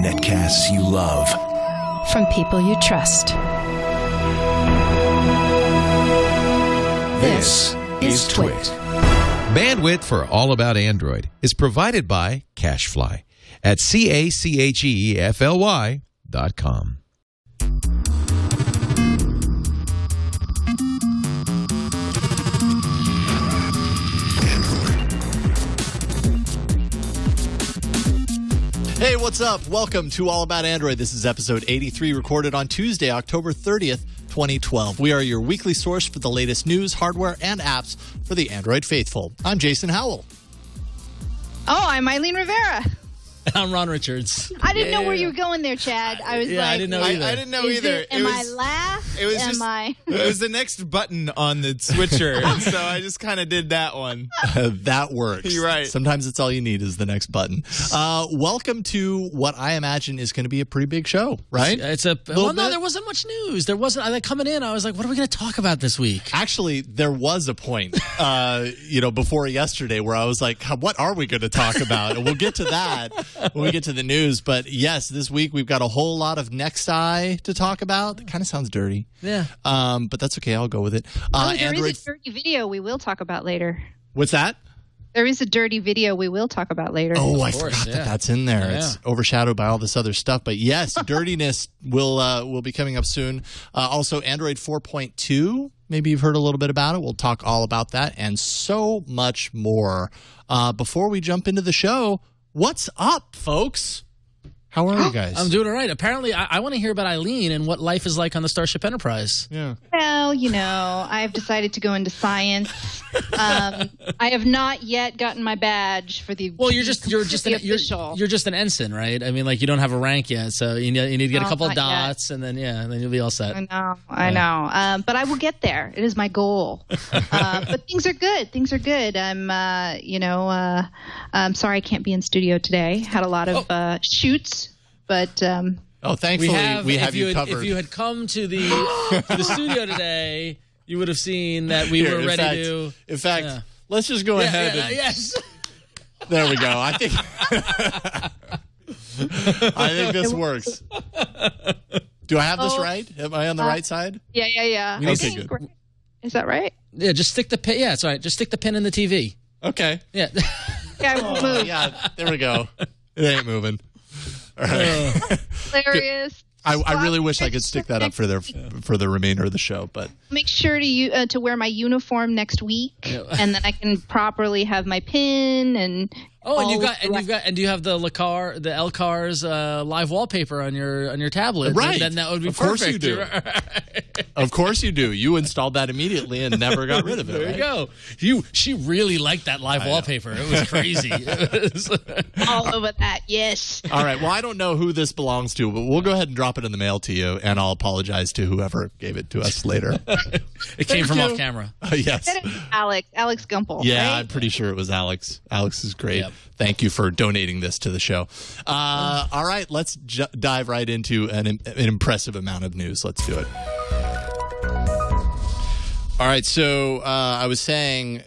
Netcasts you love. From people you trust. This is TWiT. Bandwidth for All About Android is provided by Cachefly at cachefly.com. Hey, what's up? Welcome to All About Android. This is episode 83, recorded on Tuesday, October 30th, 2012. We are your weekly source for the latest news, hardware, and apps for the Android faithful. I'm Jason Howell. Oh, I'm Eileen Rivera. I'm Ron Richards. I didn't know where you were going there, Chad. I was like, I didn't know either. I didn't know either. Am I last? It was It was the next button on the switcher, and so I just kind of did that one. That works. You're right. Sometimes it's all you need is the next button. Welcome to what I imagine is going to be a pretty big show, right? No, there wasn't much news. There wasn't. Coming in, I was like, what are we going to talk about this week? Actually, there was a point, before yesterday where I was like, what are we going to talk about? And we'll get to that when we get to the news. But yes, this week we've got a whole lot of Nexus to talk about. It kind of sounds dirty. Yeah. But that's okay. I'll go with it. There is a dirty video we will talk about later. What's that? There is a dirty video we will talk about later. Oh, I forgot that that's in there. Yeah. It's overshadowed by all this other stuff. But yes, dirtiness will be coming up soon. Also, Android 4.2. Maybe you've heard a little bit about it. We'll talk all about that and so much more. Before we jump into the show, what's up, folks? How are you guys? I'm doing all right. Apparently, I want to hear about Eileen and what life is like on the Starship Enterprise. Yeah. Well, I've decided to go into science. I have not yet gotten my badge for the. Well, you're just an ensign, right? I mean, you don't have a rank yet, so you need to get a couple of dots, and then you'll be all set. I know. But I will get there. It is my goal. But things are good. I'm sorry I can't be in studio today. Had a lot of shoots. But thankfully we have you covered. If you had come to the studio today, you would have seen that we were ready to. In fact, let's just go ahead. Yes. There we go. I think this works. Do I have this right? Am I on the right side? Yeah. Okay, good. Is that right? Yeah, just stick the pin. Yeah, it's all right. Just stick the pin in the TV. Okay. Yeah. I won't move. Yeah, there we go. It ain't moving. All right. Hilarious. I really wish I could stick that up for the remainder of the show, but make sure to wear my uniform next week, and then I can properly have my pin and. Do you have the Elcar's live wallpaper on your tablet? Right. Then that would be perfect. Of course you do. Of course you do. You installed that immediately and never got rid of it. There you go. She really liked that live wallpaper. It was crazy. All over that. Yes. All right. Well, I don't know who this belongs to, but we'll go ahead and drop it in the mail to you, and I'll apologize to whoever gave it to us later. It came from off camera. Yes. Alex Gumpel. Yeah, right? I'm pretty sure it was Alex. Alex is great. Yep. Thank you for donating this to the show. All right, let's dive right into an impressive amount of news. Let's do it. All right, so I was saying,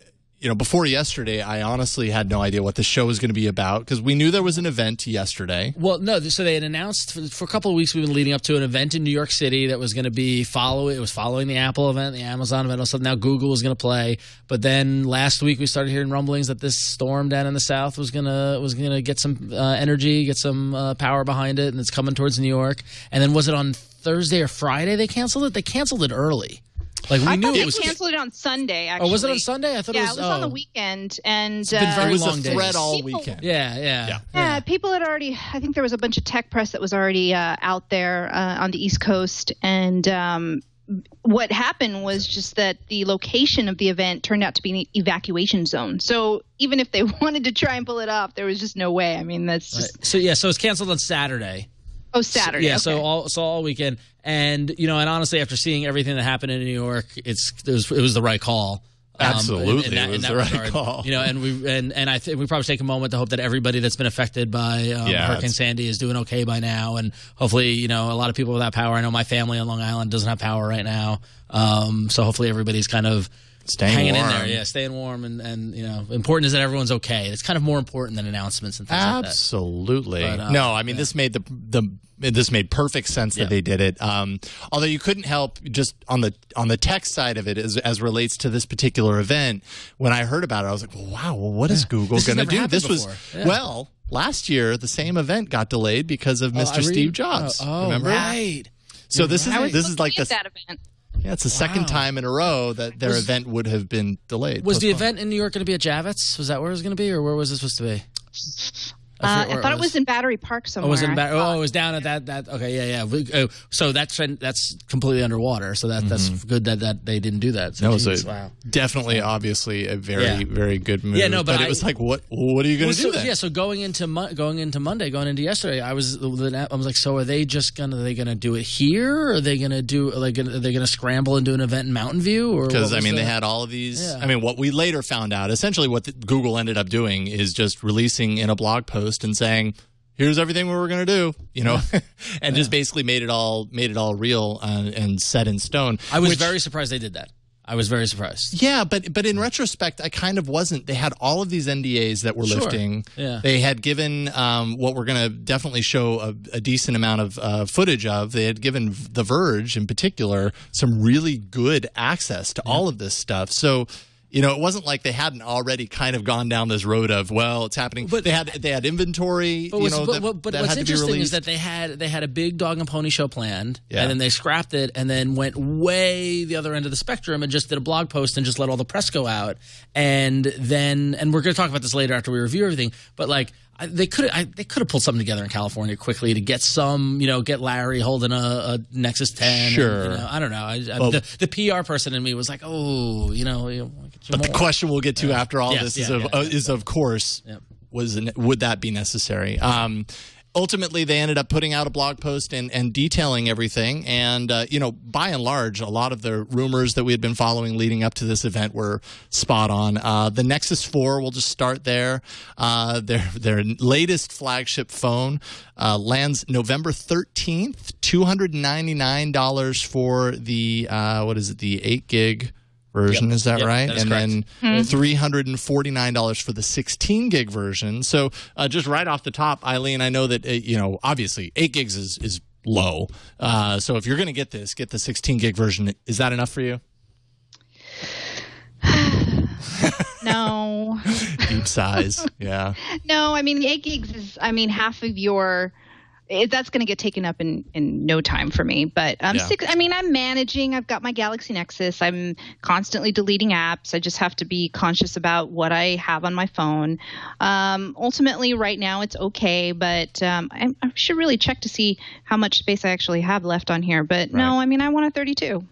before yesterday, I honestly had no idea what the show was going to be about because we knew there was an event yesterday. Well, no, so they had announced for a couple of weeks we've been leading up to an event in New York City that was going to be following the Apple event, the Amazon event. Also, now Google was going to play. But then last week we started hearing rumblings that this storm down in the south was gonna get some energy, get some power behind it, and it's coming towards New York. And then was it on Thursday or Friday they canceled it? They canceled it early. I thought they canceled it on Sunday, actually. Oh, was it on Sunday? I thought it was on the weekend. And it's been very long days. It was a thread all weekend. Yeah. People had already, I think there was a bunch of tech press that was already out there on the East Coast. And what happened was just that the location of the event turned out to be an evacuation zone. So even if they wanted to try and pull it off, there was just no way. I mean, that's just... Right. So it's canceled on Saturday. Oh, Saturday. Yeah, okay. so all weekend, and and honestly, after seeing everything that happened in New York, it was the right call. Absolutely, in that right call. And I think we probably take a moment to hope that everybody that's been affected by Hurricane Sandy is doing okay by now, and hopefully, a lot of people without power. I know my family on Long Island doesn't have power right now, so hopefully everybody's kind of hanging in there. Yeah, staying warm and important is that everyone's okay. It's kind of more important than announcements and things like that. Absolutely. No, I mean this made this made perfect sense that they did it. Although you couldn't help just on the tech side of it as relates to this particular event. When I heard about it, I was like, wow, what is Google going to do? This was last year the same event got delayed because of Mr. Steve Jobs. Remember? Right. So this is like that event. Yeah, it's the second time in a row that their event would have been delayed. Was the event in New York going to be at Javits? Was that where it was going to be, or where was it supposed to be? I thought it was in Battery Park somewhere. Oh, it was down at that. Okay, yeah. So that's completely underwater. So that's good that they didn't do that. So no, so definitely, obviously, a very very good move. Yeah, no, but it was like, what are you going to do then? Yeah, so going into yesterday, I was like, so are they just going to do it here? Or are they going to do are they going to scramble and do an event in Mountain View? Because they had all of these. Yeah. I mean, what we later found out, essentially, what Google ended up doing is just releasing in a blog post and saying, here's everything we were going to do, and just basically made it all real and set in stone. I was very surprised they did that. I was very surprised. Yeah, but in retrospect, I kind of wasn't. They had all of these NDAs that were lifting. Yeah. They had given what we're going to definitely show a decent amount of footage of. They had given The Verge in particular some really good access to all of this stuff. So it wasn't like they hadn't already kind of gone down this road of, well, it's happening. But they had inventory. But what's interesting is that they had a big dog and pony show planned, and then they scrapped it, and then went way the other end of the spectrum and just did a blog post and just let all the press go out, and we're going to talk about this later after we review everything. But they could have pulled something together in California quickly to get get Larry holding a Nexus 10. Sure. And, I don't know. The PR person in me was like, but the question we'll get to after all this is of course, would that be necessary? Ultimately, they ended up putting out a blog post and detailing everything. And, by and large, a lot of the rumors that we had been following leading up to this event were spot on. The Nexus 4, we'll just start there. Their latest flagship phone lands November 13th, $299 for the, the 8 gig version, is that right? That is and correct. Then $349 for the 16 gig version. So just right off the top, Eileen, I know that obviously 8 gigs is low. So if you're going to get the 16 gig version. Is that enough for you? No. Deep sighs. Yeah. No, I mean 8 gigs is half of your. That's going to get taken up in no time for me. But I'm managing. I've got my Galaxy Nexus. I'm constantly deleting apps. I just have to be conscious about what I have on my phone. Ultimately, right now it's okay, but I should really check to see how much space I actually have left on here. But no, I want a 32.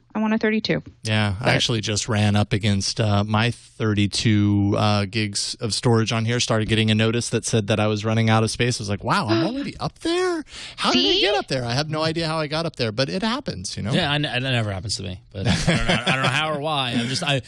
Yeah, I actually just ran up against my 32 gigs of storage on here. Started getting a notice that said that I was running out of space. I was like, wow, I'm already up there? How did I get up there? I have no idea how I got up there, but it happens, Yeah, it never happens to me, but I don't know how or why.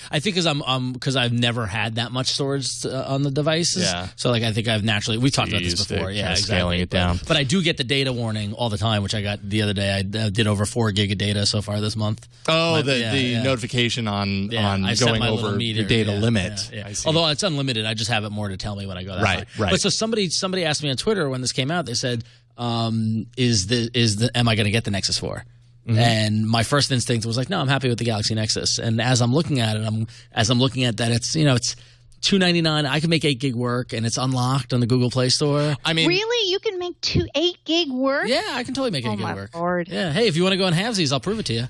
I think because I've never had that much storage on the devices. Yeah. So I think I've naturally, we talked about this before. Yeah, exactly. Scaling it down. But I do get the data warning all the time, which I got the other day. I did over 4 gig of data so far this month. Oh, the notification on going over your data limit. Yeah. Although it's unlimited, I just have it more to tell me when I go that high. Right. But so somebody asked me on Twitter when this came out, they said, am I going to get the Nexus 4? Mm-hmm. And my first instinct was like, no, I'm happy with the Galaxy Nexus. And as I'm looking at it, I'm looking at that, it's $299. I can make 8 gig work, and it's unlocked on the Google Play Store. Really, you can make 8 gig work? Yeah, I can totally make 8 gig work. Oh my Lord! Yeah, hey, if you want to go on halvesies, I'll prove it to you.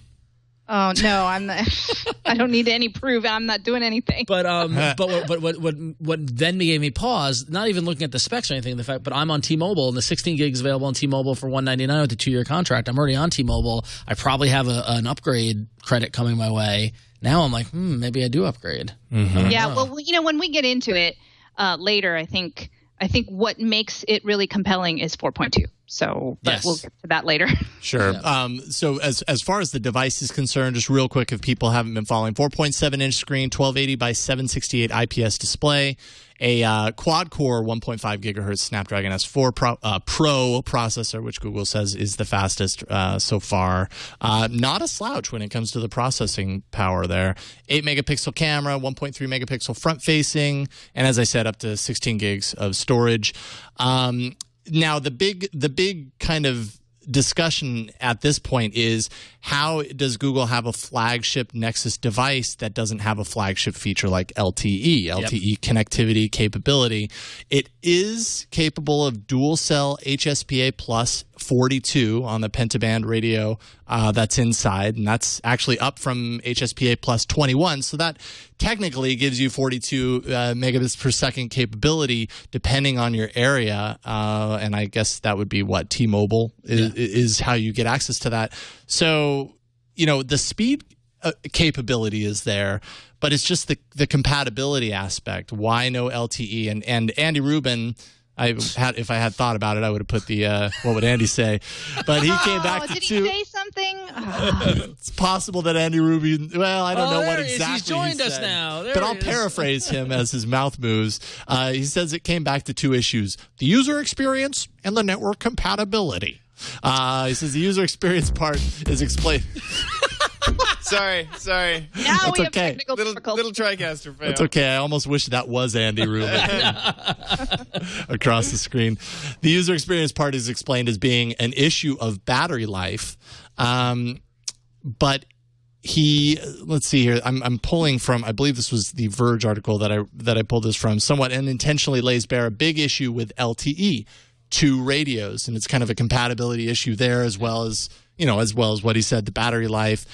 Oh no, I'm not. I don't need any proof. I'm not doing anything. But what then gave me pause? Not even looking at the specs or anything. But I'm on T-Mobile, and the 16 gigs available on T-Mobile for $199 with a 2-year contract. I'm already on T-Mobile. I probably have an upgrade credit coming my way. Now I'm like, maybe I do upgrade. Mm-hmm. Yeah, well, when we get into it later, I think what makes it really compelling is 4.2. So, but Yes. we'll get to that later. Sure. So as far as the device is concerned, just real quick, if people haven't been following, 4.7-inch screen, 1280 by 768 IPS display, a quad-core 1.5 gigahertz Snapdragon S4 Pro processor, which Google says is the fastest so far. Not a slouch when it comes to the processing power there. 8-megapixel camera, 1.3 megapixel front-facing, and as I said, up to 16 gigs of storage. Now, the big kind of discussion at this point is, how does Google have a flagship Nexus device that doesn't have a flagship feature like LTE connectivity capability? It is capable of dual cell HSPA plus 42 on the pentaband radio that's inside, and that's actually up from HSPA plus 21. So that technically gives you 42 megabits per second capability depending on your area, and I guess that would be what T-Mobile is how you get access to that. So, the speed capability is there, but it's just the compatibility aspect. Why no LTE? And Andy Rubin, if I had thought about it, I would have put the what would Andy say? But he came back to did two. he say something? It's possible that Andy Rubin. Well, I don't know what exactly He's joined he us said, now. There but he I'll is. paraphrase him as his mouth moves. He says it came back to two issues: the user experience and the network compatibility. He says the user experience part is explained. Sorry. Now we have okay. technical Little difficulties. TriCaster fail. It's okay. I almost wish that was Andy Rubin across the screen. The user experience part is explained as being an issue of battery life, but let's see here. I'm pulling from, I believe this was the Verge article that I pulled this from. Somewhat unintentionally lays bare a big issue with LTE to radios, and it's kind of a compatibility issue there, as well as what he said, the battery life,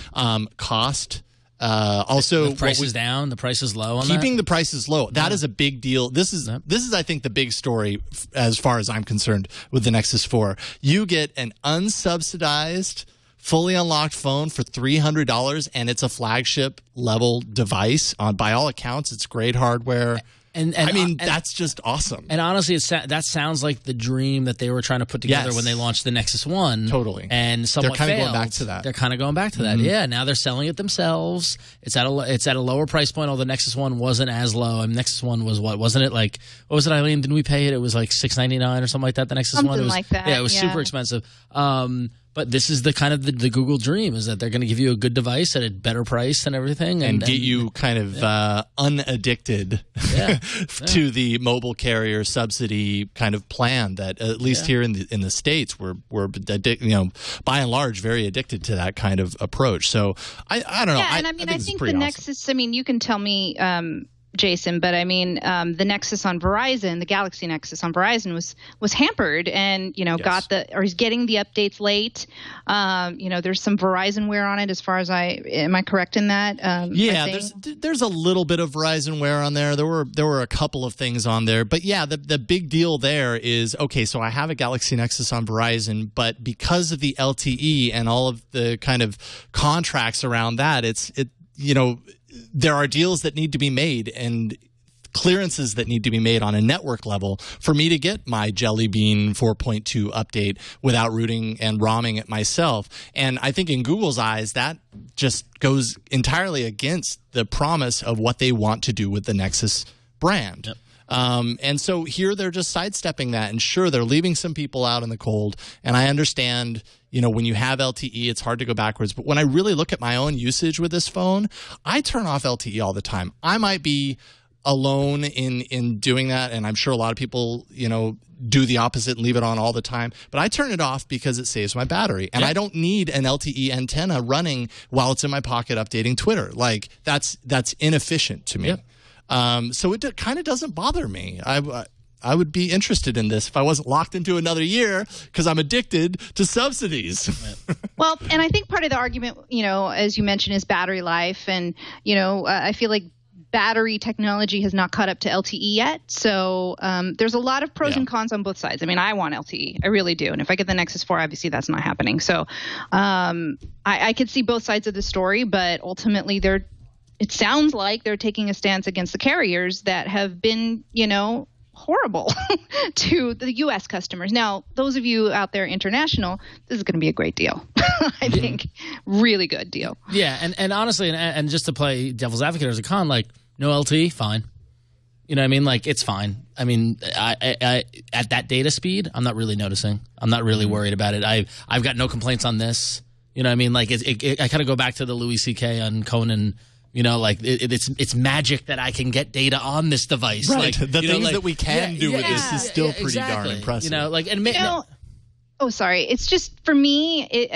cost. Also, the price is down. The price is low on keeping the prices low. That is a big deal. This is I think the big story as far as I'm concerned with the Nexus 4. You get an unsubsidized, fully unlocked phone for $300, and it's a flagship level device. By all accounts, it's great hardware. And I mean, that's just awesome. And honestly, that sounds like the dream that they were trying to put together when they launched the Nexus 1. Totally. And somewhat They're kind of failed. going back to that. They're kind of going back to that. Yeah, now they're selling it themselves. It's at a lower price point, although Nexus 1 wasn't as low. I mean, Nexus 1 was wasn't it like, what was it, Eileen? Didn't we pay it? It was like $699 or something like that, the Nexus 1? Something like that, Yeah, it was super expensive. But this is the kind of the Google dream, is that they're going to give you a good device at a better price and everything. And get you kind of unaddicted to the mobile carrier subsidy kind of plan that, at least here in the States, we're by and large very addicted to that kind of approach. So I don't know. Yeah, and I think the Nexus, you can tell me, Jason, but I mean, the Nexus on Verizon, the Galaxy Nexus on Verizon was hampered, and is getting the updates late. There's some Verizon wear on it. As far as am I correct in that? There's a little bit of Verizon wear on there. There were a couple of things on there, but yeah, the big deal there is, okay, so I have a Galaxy Nexus on Verizon, but because of the LTE and all of the kind of contracts around that, there are deals that need to be made and clearances that need to be made on a network level for me to get my Jelly Bean 4.2 update without rooting and ROMing it myself. And I think in Google's eyes, that just goes entirely against the promise of what they want to do with the Nexus brand. Yep. And so here they're just sidestepping that, and sure, they're leaving some people out in the cold. And I understand, when you have LTE, it's hard to go backwards. But when I really look at my own usage with this phone, I turn off LTE all the time. I might be alone in doing that, and I'm sure a lot of people, do the opposite and leave it on all the time. But I turn it off because it saves my battery, and I don't need an LTE antenna running while it's in my pocket updating Twitter. Like that's inefficient to me. Yep. So it kind of doesn't bother me. I would be interested in this if I wasn't locked into another year because I'm addicted to subsidies. Well, and I think part of the argument, as you mentioned, is battery life. And, I feel like battery technology has not caught up to LTE yet. So there's a lot of pros and cons on both sides. I mean, I want LTE. I really do. And if I get the Nexus 4, obviously that's not happening. So I could see both sides of the story, but ultimately it sounds like they're taking a stance against the carriers that have been, horrible to the U.S. customers. Now, those of you out there international, this is going to be a great deal. I think really good deal. Yeah, and honestly, and just to play devil's advocate as a con, like no LTE, fine. You know what I mean? Like it's fine. I mean, I at that data speed, I'm not really noticing. I'm not really worried about it. I've got no complaints on this. You know what I mean? Like I kind of go back to the Louis C.K. on Conan. You know, like it's magic that I can get data on this device. Right. Like, The things that we can do with this is still pretty darn impressive. You know, like oh, sorry. It's just for me.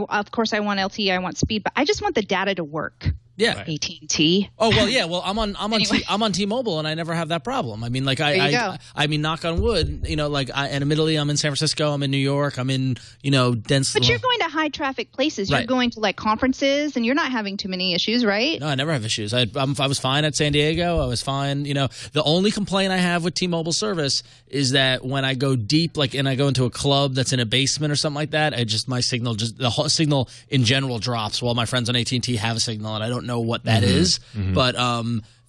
Of course I want LTE. I want speed, but I just want the data to work. Yeah, AT&T. Oh well, yeah. Well, I'm on T-Mobile, and I never have that problem. I mean, like I mean, knock on wood. You know, like and admittedly, I'm in San Francisco. I'm in New York. I'm in dense. But you're going to high traffic places. You're going to like conferences, and you're not having too many issues, right? No, I never have issues. I was fine at San Diego. I was fine. You know, the only complaint I have with T-Mobile service is that when I go deep, like, and I go into a club that's in a basement or something like that, my signal the whole signal in general drops. While my friends on AT&T have a signal, and I don't know what that is, but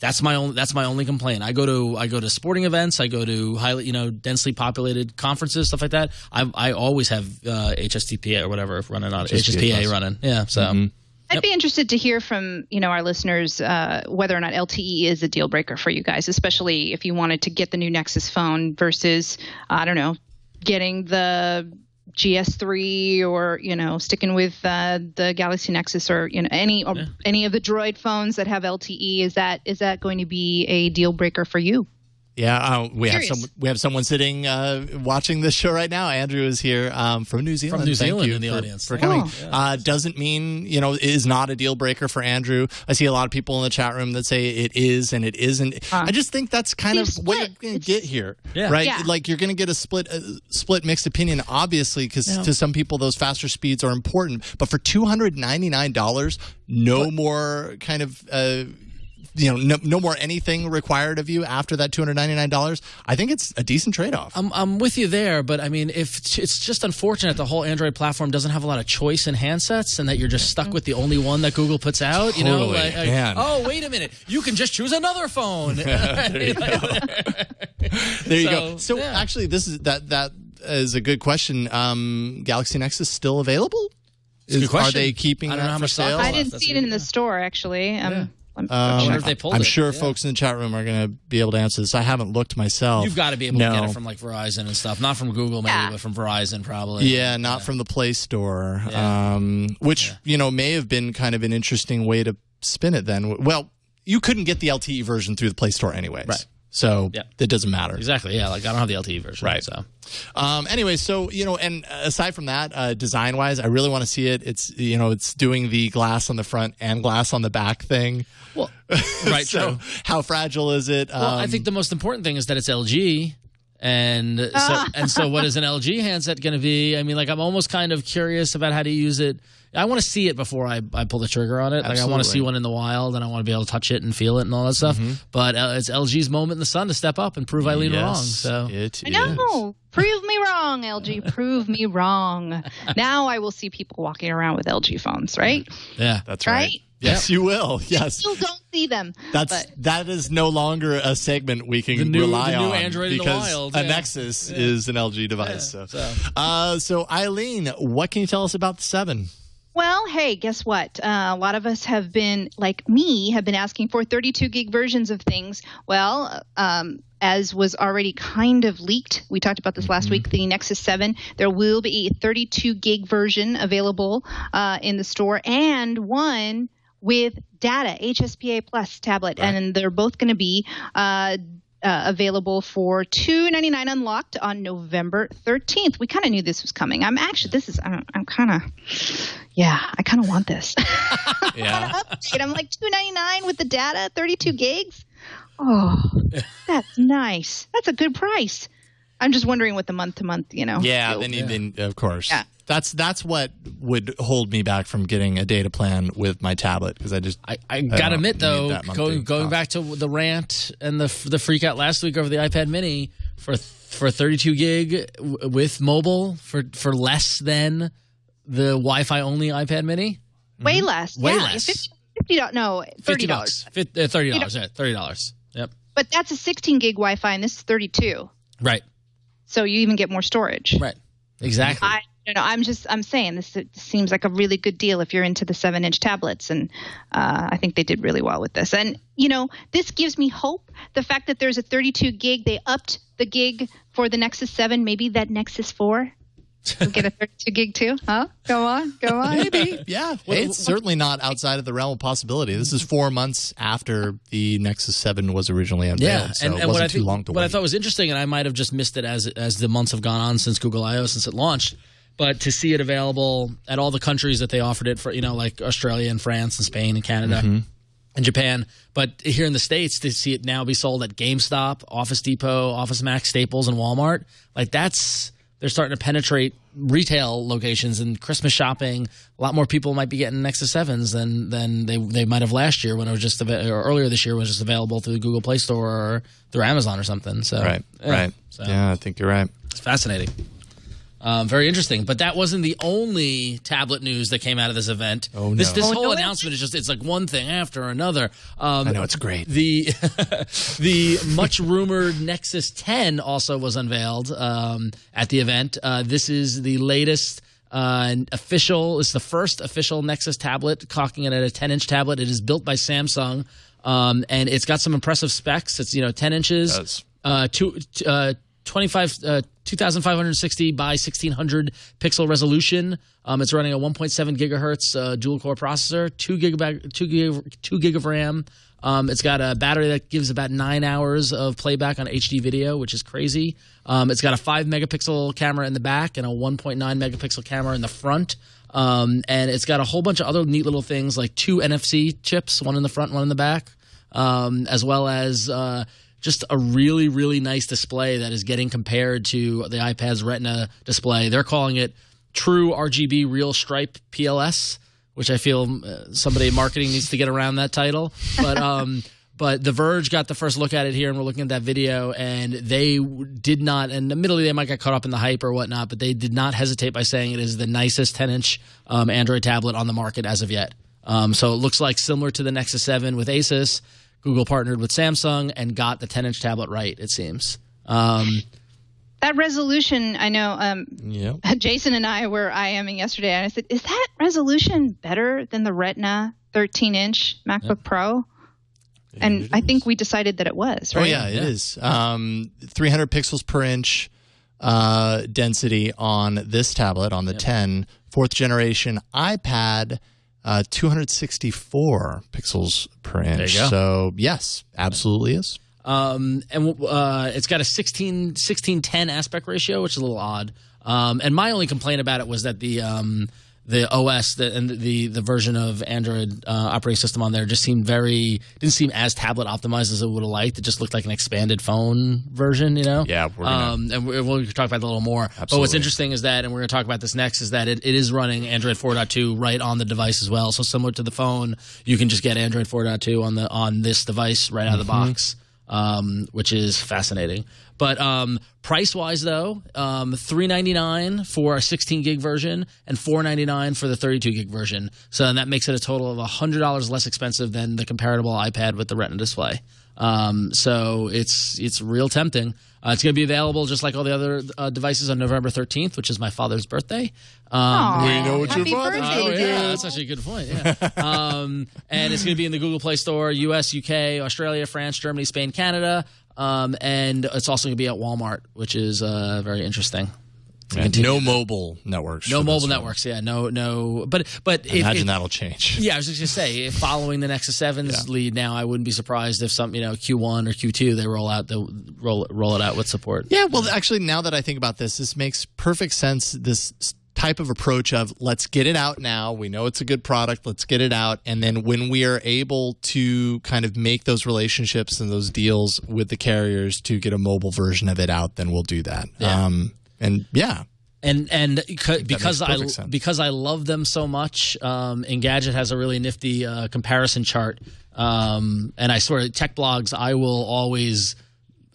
that's my only complaint. I go to sporting events, I go to highly densely populated conferences, stuff like that. I always have HSTPA or whatever running on HSPA running. Yeah, so I'd be interested to hear from our listeners whether or not LTE is a deal breaker for you guys, especially if you wanted to get the new Nexus phone versus getting the GS3 or sticking with the Galaxy Nexus or any of the Droid phones that have LTE. Is that going to be a deal breaker for you? Yeah, we have someone sitting watching this show right now. Andrew is here from New Zealand. From New Zealand Thank you in the audience for coming. Doesn't mean is not a deal breaker for Andrew. I see a lot of people in the chat room that say it is and it isn't. I just think that's kind of what you're going to get here, right? Yeah. Like you're going to get a split mixed opinion, obviously, because to some people those faster speeds are important. But for $299, no more kind of. No more anything required of you after that $299. I think it's a decent trade-off. I'm with you there, but I mean, if it's just unfortunate the whole Android platform doesn't have a lot of choice in handsets, and that you're just stuck with the only one that Google puts out. Totally. Oh, wait a minute, you can just choose another phone. There you go. So actually, this is that is a good question. Galaxy Nexus still available? Are they keeping that for sale? I didn't see it in the store actually. I'm sure folks in the chat room are going to be able to answer this. I haven't looked myself. You've got to be able to get it from like Verizon and stuff. Not from Google maybe, but from Verizon probably. Yeah, not from the Play Store, which may have been kind of an interesting way to spin it then. Well, you couldn't get the LTE version through the Play Store anyways. Right. So it doesn't matter. Exactly. Yeah. Like I don't have the LTE version. Right. So. Anyway, so and aside from that, design-wise, I really want to see it. It's it's doing the glass on the front and glass on the back thing. Well, right. So how fragile is it? Well, I think the most important thing is that it's LG. And so what is an LG handset going to be? I mean, like I'm almost kind of curious about how to use it. I want to see it before I pull the trigger on it. Absolutely. Like I want to see one in the wild, and I want to be able to touch it and feel it and all that stuff. But it's LG's moment in the sun to step up and prove Eileen wrong. So I know. Prove me wrong, LG. Prove me wrong. Now I will see people walking around with LG phones, right? Yeah, that's right. Yes, you will. Yes. I still don't see them. That is no longer a segment we can rely on. The new Android in the wild. A Nexus is an LG device. So Eileen, what can you tell us about the 7? Well, hey, guess what? A lot of us have been, like me, have been asking for 32 gig versions of things. Well, as was already kind of leaked, we talked about this last week, the Nexus 7, there will be a 32 gig version available in the store, and one with data, HSPA Plus tablet, and they're both going to be available for $299 unlocked on November 13th. We kind of knew this was coming. I kind of want this. I'm like $299 with the data, 32 gigs. Oh, that's nice. That's a good price. I'm just wondering what the month-to-month, Yeah, then of course. Yeah. That's what would hold me back from getting a data plan with my tablet, because I gotta admit though, going back to the rant and the freak out last week over the iPad Mini for 32 gig with mobile for less than the Wi-Fi only iPad Mini. Way less. Way less. $50. No, $30. $30. $30. Yep. But that's a 16 gig Wi-Fi, and this is 32. Right. So you even get more storage. Right. Exactly. I'm saying this seems like a really good deal if you're into the 7-inch tablets, and I think they did really well with this. And this gives me hope. The fact that there's a 32 gig, they upped the gig for the Nexus 7. Maybe that Nexus 4 will get a 32 gig too, huh? Go on. Maybe, yeah. It's certainly not outside of the realm of possibility. This is 4 months after the Nexus 7 was originally unveiled, so it wasn't too long to wait. What I thought was interesting, and I might have just missed it as the months have gone on since Google I/O, since it launched, but to see it available at all the countries that they offered it for, like Australia and France and Spain and Canada and Japan, but here in the States, to see it now be sold at GameStop, Office Depot, Office Max, Staples, and Walmart, they're starting to penetrate retail locations and Christmas shopping. A lot more people might be getting Nexus 7s than they might have last year when it was just or earlier this year when it was just available through the Google Play Store or through Amazon or something. So right. So, yeah, I think you're right. It's fascinating. Very interesting. But that wasn't the only tablet news that came out of this event. Oh, no. This whole announcement is it's like one thing after another. I know, it's great. The much rumored Nexus 10 also was unveiled at the event. This is the latest it's the first official Nexus tablet, cocking it at a 10-inch tablet. It is built by Samsung, and it's got some impressive specs. It's 10 inches, 2560 by 1600 pixel resolution. It's running a 1.7 gigahertz dual core processor, 2 gig of RAM. It's got a battery that gives about 9 hours of playback on HD video, which is crazy. It's got a 5 megapixel camera in the back and a 1.9 megapixel camera in the front. And it's got a whole bunch of other neat little things like 2 NFC chips, one in the front, one in the back, as well as just a really, really nice display that is getting compared to the iPad's Retina display. They're calling it True RGB Real Stripe PLS, which I feel somebody in marketing needs to get around that title. But The Verge got the first look at it here, and we're looking at that video, and they did not, and admittedly they might get caught up in the hype or whatnot, but they did not hesitate by saying it is the nicest 10-inch Android tablet on the market as of yet. So it looks like similar to the Nexus 7 with Asus, Google partnered with Samsung and got the 10-inch tablet right, it seems. That resolution, I know Jason and I were IMing yesterday, and I said, is that resolution better than the Retina 13-inch MacBook Pro? And I think we decided that it was, right? Oh, yeah, it is. 300 pixels per inch density on this tablet, on the 10. 4th generation iPad, 264 pixels per inch. There you go. So, yes, absolutely is. And it's got a 16:10 aspect ratio, which is a little odd. And my only complaint about it was that the OS and the version of Android operating system on there just didn't seem as tablet optimized as I would have liked. It just looked like an expanded phone version, Yeah, and we'll talk about that a little more. Absolutely. But what's interesting is that, and we're going to talk about this next, is that it is running Android 4.2 right on the device as well. So similar to the phone, you can just get Android 4.2 on this device right out of the box. Which is fascinating. But price-wise, though, $399 for a 16 gig version and $499 for the 32 gig version. So that makes it a total of $100 less expensive than the comparable iPad with the Retina display. So it's real tempting. It's going to be available just like all the other devices on November 13th, which is my father's birthday. We know what happy your father's birthday, going to yeah, do. that's actually a good point. Yeah, and it's going to be in the Google Play Store, US, UK, Australia, France, Germany, Spain, Canada, and it's also going to be at Walmart, which is very interesting. And no mobile networks. No mobile networks. Yeah, no. But imagine that'll change. Yeah, I was just gonna say, following the Nexus 7's lead now, I wouldn't be surprised if some Q1 or Q2 they roll it out with support. Yeah, well, actually, now that I think about this makes perfect sense. This type of approach of let's get it out now. We know it's a good product. Let's get it out, and then when we are able to kind of make those relationships and those deals with the carriers to get a mobile version of it out, then we'll do that. Yeah. And because I love them so much, Engadget has a really nifty comparison chart. And I swear, tech blogs, I will always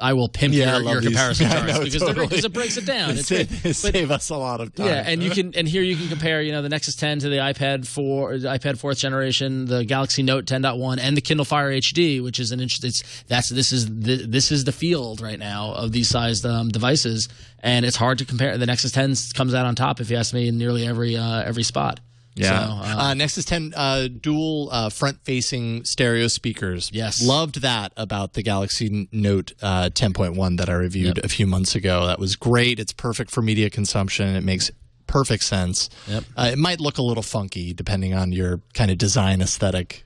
I will pimp Yeah, I your love these. comparison Yeah, I charts know, because totally. it breaks it down. It's It great. save us a lot of time. Yeah, and here you can compare, the Nexus 10 to the iPad 4th generation, the Galaxy Note 10.1, and the Kindle Fire HD, which is this is the field right now of these sized devices, and it's hard to compare. The Nexus 10 comes out on top, if you ask me, in nearly every spot. Yeah. So, Nexus 10 dual front-facing stereo speakers. Yes. Loved that about the Galaxy Note 10.1 that I reviewed a few months ago. That was great. It's perfect for media consumption. It makes perfect sense. Yep. It might look a little funky depending on your kind of design aesthetic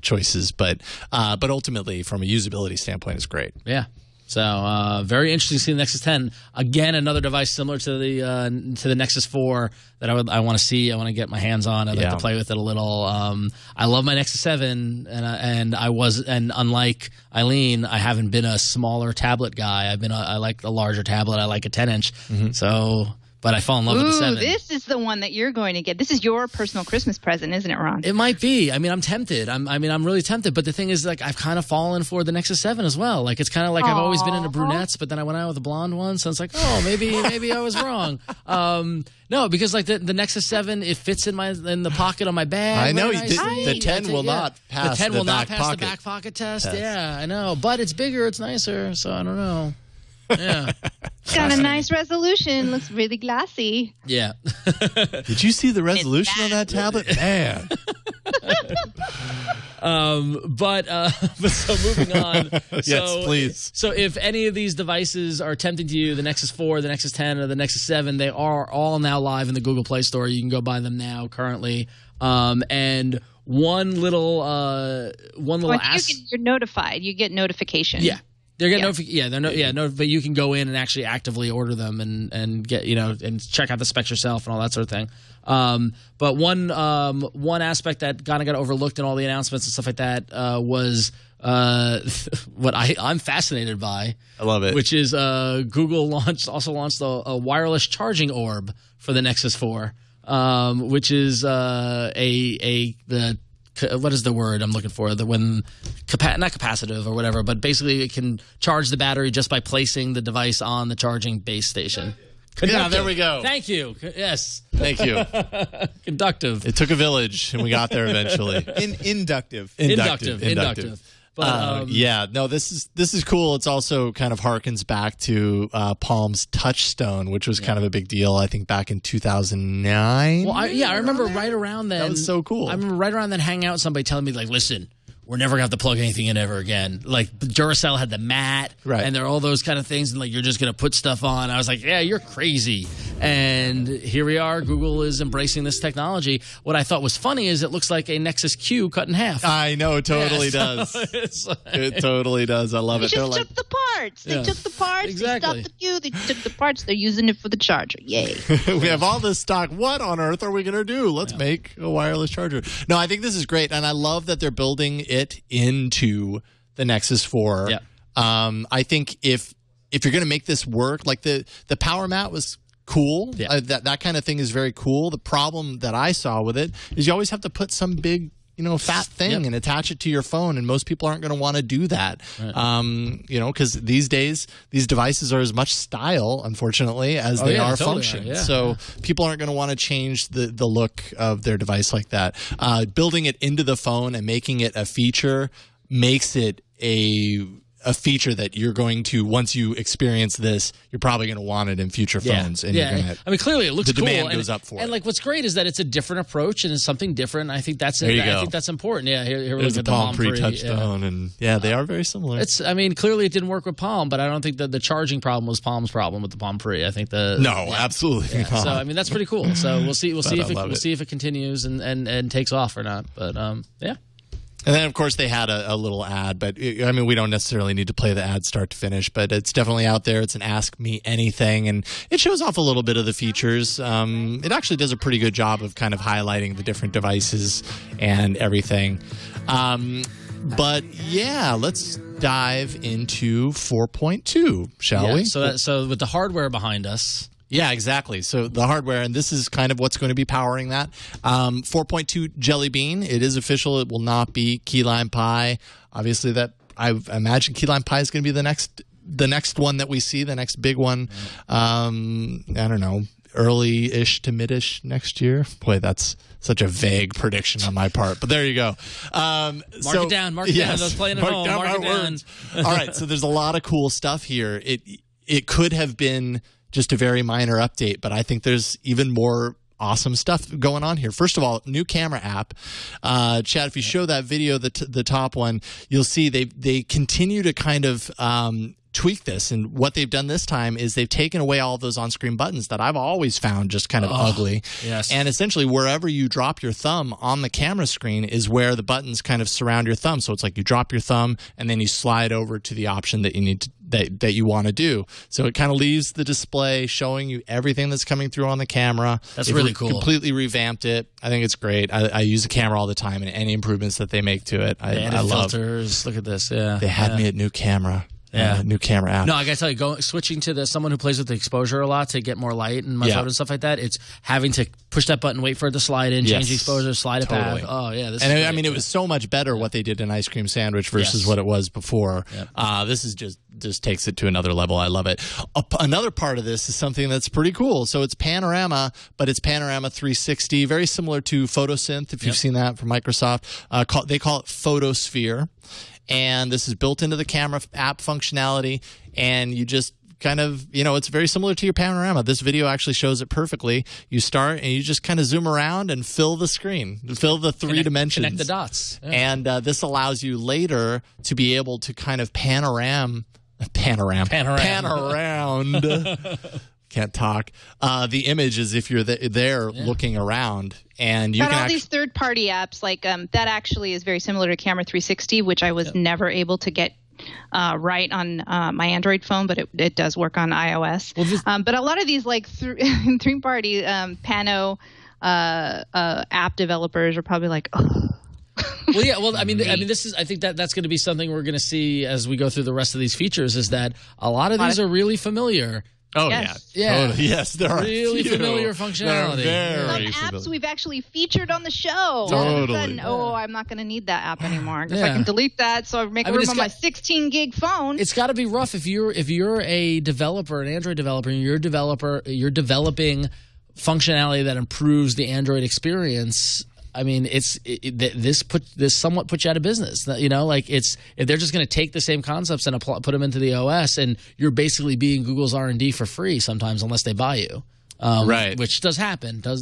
choices, but ultimately, from a usability standpoint, it's great. Yeah. So very interesting to see the Nexus 10 again. Another device similar to the Nexus 4 that I want to see. I want to get my hands on. I'd like to play with it a little. I love my Nexus 7, and unlike Eileen, I haven't been a smaller tablet guy. I like a larger tablet. I like a 10-inch. So. But I fall in love with the 7. This is the one that you're going to get. This is your personal Christmas present, isn't it, Ron? It might be. I mean, I'm tempted. I'm really tempted. But the thing is, like, I've kind of fallen for the Nexus 7 as well. Like, it's kind of like I've always been into brunettes, but then I went out with a blonde one. So it's like, oh, maybe I was wrong. No, because like the Nexus 7, it fits in the pocket on my bag. I know the 10 will not pass the back pocket. The back pocket test. Yeah, I know. But it's bigger. It's nicer. So I don't know. Yeah. It's got a nice resolution. Looks really glassy. Yeah. Did you see the resolution on that tablet? Man. But so moving on. Yes, please. So if any of these devices are tempting to you, the Nexus 4, the Nexus 10, or the Nexus 7, they are all now live in the Google Play Store. You can go buy them now currently. And one little you're notified. You get notification. Yeah. They're getting but you can go in and actually actively order them and get and check out the specs yourself and all that sort of thing. But one aspect that kind of got overlooked in all the announcements and stuff like that was what I'm fascinated by. I love it. Which is Google also launched a wireless charging orb for the Nexus 4, which is what is the word I'm looking for? Not capacitive or whatever, but basically it can charge the battery just by placing the device on the charging base station. Yeah, there we go. Thank you. Yes. Thank you. Conductive. It took a village, and we got there eventually. Inductive. But this is cool. It's also kind of harkens back to Palm's Touchstone, which was kind of a big deal, I think, back in 2009. Well, I remember right around then. That was so cool. I remember right around then hanging out with somebody telling me, like, listen, we're never going to have to plug anything in ever again. Like, Duracell had the mat, and there are all those kind of things, and, like, you're just going to put stuff on. I was like, yeah, you're crazy. And here we are. Google is embracing this technology. What I thought was funny is it looks like a Nexus Q cut in half. I know, it totally does. It totally does. I love it. They just took the parts. They took the parts. Exactly. They stopped the Q. They took the parts. They're using it for the charger. Yay. We have all this stock. What on earth are we going to do? Let's make a wireless charger. No, I think this is great. And I love that they're building it into the Nexus 4. Yeah. I think if you're going to make this work, like the power mat was cool. Yeah. That kind of thing is very cool. The problem that I saw with it is you always have to put some big fat thing and attach it to your phone, and most people aren't going to want to do that. Right. Because these days these devices are as much style, unfortunately, as they are function. Yeah. So people aren't going to want to change the look of their device like that. Building it into the phone and making it a feature makes it a feature that you're going to, once you experience this, you're probably going to want it in future phones. And you're gonna, I mean, clearly it looks the cool. demand goes up for it. And like, what's great is that it's a different approach and it's something different. I think that's there you I go. think that's important. Yeah, here we There's look a at the Palm Pre-Touchstone, and they are very similar. I mean, clearly it didn't work with Palm, but I don't think that the charging problem was Palm's problem with the Palm Pre. I think absolutely not. So I mean, that's pretty cool. So we'll see if it continues and takes off or not. But yeah. And then, of course, they had a little ad, but I mean, we don't necessarily need to play the ad start to finish, but it's definitely out there. It's an Ask Me Anything, and it shows off a little bit of the features. It actually does a pretty good job of kind of highlighting the different devices and everything. But yeah, let's dive into 4.2, shall we? So with the hardware behind us. Yeah, exactly. So the hardware, and this is kind of what's going to be powering that. 4.2 Jelly Bean. It is official. It will not be Key Lime Pie. Obviously, that I imagine Key Lime Pie is going to be the next the next one that we see, the next big one, I don't know, early-ish to mid-ish next year. Boy, that's such a vague prediction on my part, but there you go. Mark it down. Those playing at home. Mark it down. All right, so there's a lot of cool stuff here. It could have been just a very minor update, but I think there's even more awesome stuff going on here. First of all, new camera app. Chad, if you show that video, the top one, you'll see they continue to kind of tweak this, and what they've done this time is they've taken away all of those on-screen buttons that I've always found just kind of ugly. Yes. And essentially wherever you drop your thumb on the camera screen is where the buttons kind of surround your thumb. So it's like you drop your thumb and then you slide over to the option that you need to that you want to do. So it kind of leaves the display showing you everything that's coming through on the camera. That's really cool. Completely revamped it. I think it's great. I use the camera all the time, and any improvements that they make to it, I love. Filters. Look at this. Yeah. They had me at new camera. Yeah, new camera app. No, I gotta tell you, switching to someone who plays with the exposure a lot to get more light in my photo and stuff like that. It's having to push that button, wait for it to slide in, change the exposure, slide it back. Oh yeah, this. And I mean, it was so much better what they did in Ice Cream Sandwich versus what it was before. Yep. This is just takes it to another level. I love it. Another part of this is something that's pretty cool. So it's panorama, but it's panorama 360, very similar to Photosynth. If you've seen that from Microsoft, they call it Photosphere. And this is built into the camera app functionality, and you just kind of, it's very similar to your panorama. This video actually shows it perfectly. You start and you just kind of zoom around and fill the screen, fill the three dimensions. Connect the dots. Yeah. And this allows you later to be able to kind of pan around. Can't talk. The image is if you're there looking around, and you but can all these third-party apps like that actually is very similar to Camera 360, which I was never able to get right on my Android phone, but it does work on iOS. Well, but a lot of these like three-party Pano app developers are probably like, oh. Well, yeah. Well, I mean, this is. I think that's going to be something we're going to see as we go through the rest of these features. Is that a lot of these are really familiar. Oh yes. Yeah. Totally. Yes, there are really familiar functionality. Some apps we've actually featured on the show. Totally. I'm not going to need that app anymore. If I can delete that, so I make room on my 16 gig phone. It's got to be rough if you're a developer, an Android developer, and you're developing functionality that improves the Android experience. I mean, this somewhat puts you out of business. If they're just going to take the same concepts and put them into the OS, and you're basically being Google's R&D for free sometimes, unless they buy you, right? Which does happen, But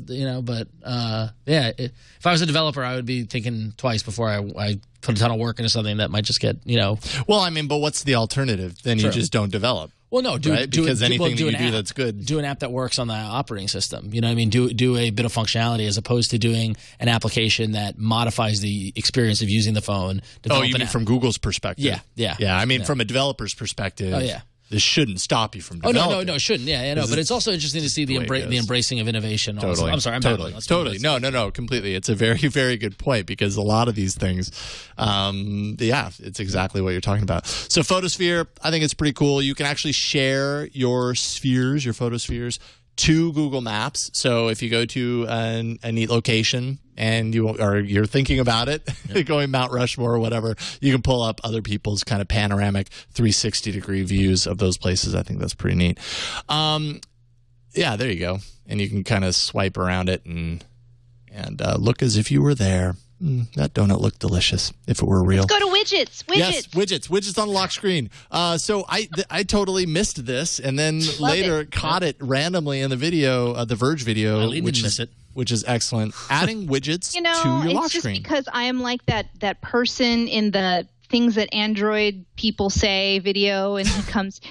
if I was a developer, I would be thinking twice before I put a ton of work into something that might just get Well, I mean, but what's the alternative? Then you just don't develop. Well, no, because anything that you do that's good. Do an app that works on the operating system. You know what I mean? Do a bit of functionality as opposed to doing an application that modifies the experience of using the phone. Oh, you mean from Google's perspective? Yeah. I mean, from a developer's perspective. Oh, yeah. This shouldn't stop you from developing. No, it shouldn't. Yeah, but it's also interesting to see the embracing of innovation. Totally. Also. I'm sorry, totally. No, completely. It's a very, very good point because a lot of these things, it's exactly what you're talking about. So Photosphere, I think it's pretty cool. You can actually share your photospheres to Google Maps. So if you go to a neat location and you're thinking about it, going Mount Rushmore or whatever, you can pull up other people's kind of panoramic 360-degree views of those places. I think that's pretty neat. There you go. And you can kind of swipe around it and look as if you were there. That donut looked delicious if it were real. Let's go to widgets. Yes, widgets on the lock screen. So I totally missed this, and then later caught it randomly in the video, the Verge video, Eileen didn't miss it. Which is excellent. Adding widgets to your lock screen. It's just because I am like that person in the things that Android people say video, and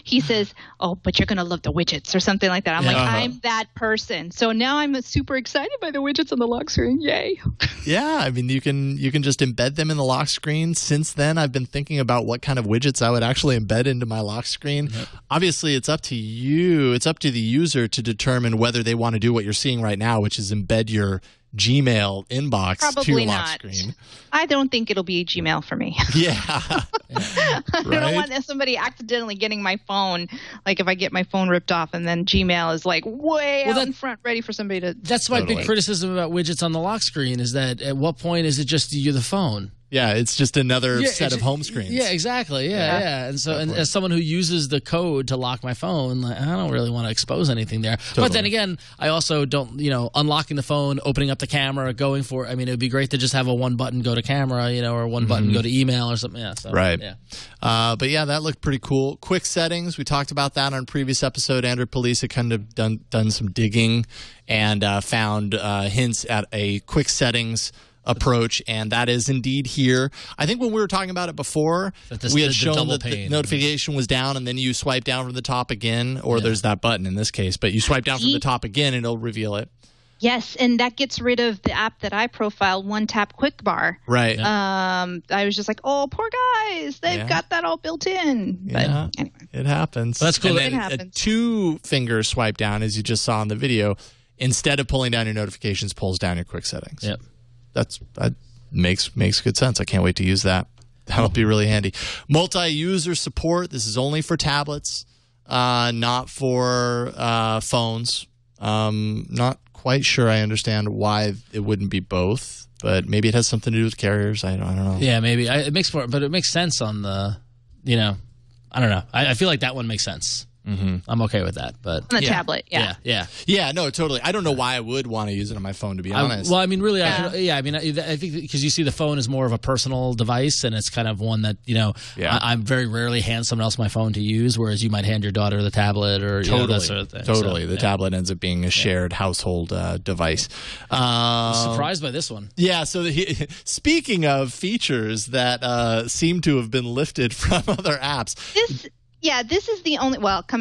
he says, oh, but you're going to love the widgets or something like that. I'm like, I'm that person. So now I'm super excited by the widgets on the lock screen. Yay. Yeah, I mean, you can just embed them in the lock screen. Since then, I've been thinking about what kind of widgets I would actually embed into my lock screen. Yep. Obviously, it's up to you. It's up to the user to determine whether they want to do what you're seeing right now, which is embed your Gmail inbox to your lock screen. I don't think it'll be Gmail for me. Yeah. I don't want somebody accidentally getting my phone, like if I get my phone ripped off and then Gmail is like way out in front ready for somebody to... That's my big criticism about widgets on the lock screen is that at what point is it just you're the phone? Yeah, it's just another set of home screens. Yeah, exactly. Yeah. And so, and as someone who uses the code to lock my phone, like, I don't really want to expose anything there. Totally. But then again, I also don't, unlocking the phone, opening up the camera, going for. I mean, it would be great to just have a one button go to camera, or one button go to email or something. Yeah. So, right. Yeah. But yeah, that looked pretty cool. Quick settings. We talked about that on a previous episode. Android Police had kind of done some digging and found hints at a quick settings approach, and that is indeed here. I think when we were talking about it before, we had shown that the notification was down, and then you swipe down from the top again, or there's that button in this case, but you swipe down from the top again, and it'll reveal it. Yes, and that gets rid of the app that I profiled, One Tap Quick Bar. Right. I was just like, oh, poor guys, they've got that all built in. But anyway, it happens. That's cool. It happens. A 2-finger swipe down, as you just saw in the video, instead of pulling down your notifications, pulls down your quick settings. Yep. That makes good sense. I can't wait to use that. That'll be really handy. Multi-user support. This is only for tablets, not for phones. Not quite sure I understand why it wouldn't be both, but maybe it has something to do with carriers. I don't know. Yeah, maybe it makes sense on the, I don't know. I feel like that one makes sense. Mm-hmm. I'm okay with that, but on the tablet, yeah, no, totally. I don't know why I would want to use it on my phone, to be honest. Well, I mean, really, I think because you see the phone is more of a personal device, and it's kind of one that I very rarely hand someone else my phone to use, whereas you might hand your daughter the tablet or that sort of thing. Totally, the tablet ends up being a shared household device. Surprised by this one. Yeah. So speaking of features that seem to have been lifted from other apps. This is the only,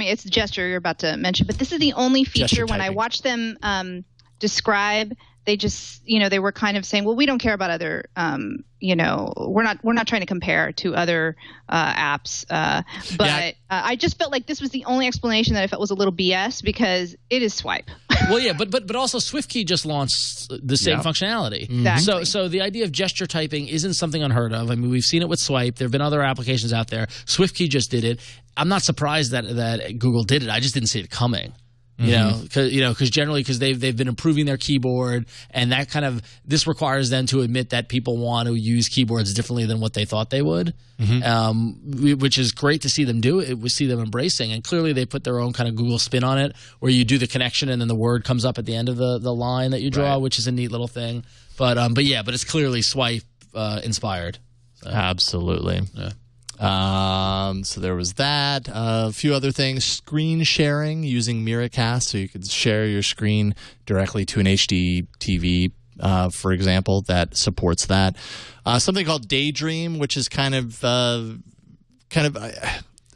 it's a gesture you're about to mention, but this is the only feature when I watch them describe, they just, they were kind of saying, well, we don't care about other, we're not trying to compare to other apps. But I just felt like this was the only explanation that I felt was a little BS because it is swipe. Well, yeah, but also SwiftKey just launched the same functionality. Exactly. So the idea of gesture typing isn't something unheard of. I mean, we've seen it with Swipe. There have been other applications out there. SwiftKey just did it. I'm not surprised that Google did it. I just didn't see it coming. Because generally, they've been improving their keyboard, and that this requires them to admit that people want to use keyboards differently than what they thought they would, which is great to see them do it. We see them embracing, and clearly they put their own kind of Google spin on it, where you do the connection and then the word comes up at the end of the line that you draw, which is a neat little thing. But it's clearly Swipe inspired. So. Absolutely. Yeah. So there was that. A few other things. Screen sharing using Miracast, so you could share your screen directly to an HD TV, for example, that supports that. Something called Daydream, which is kind of I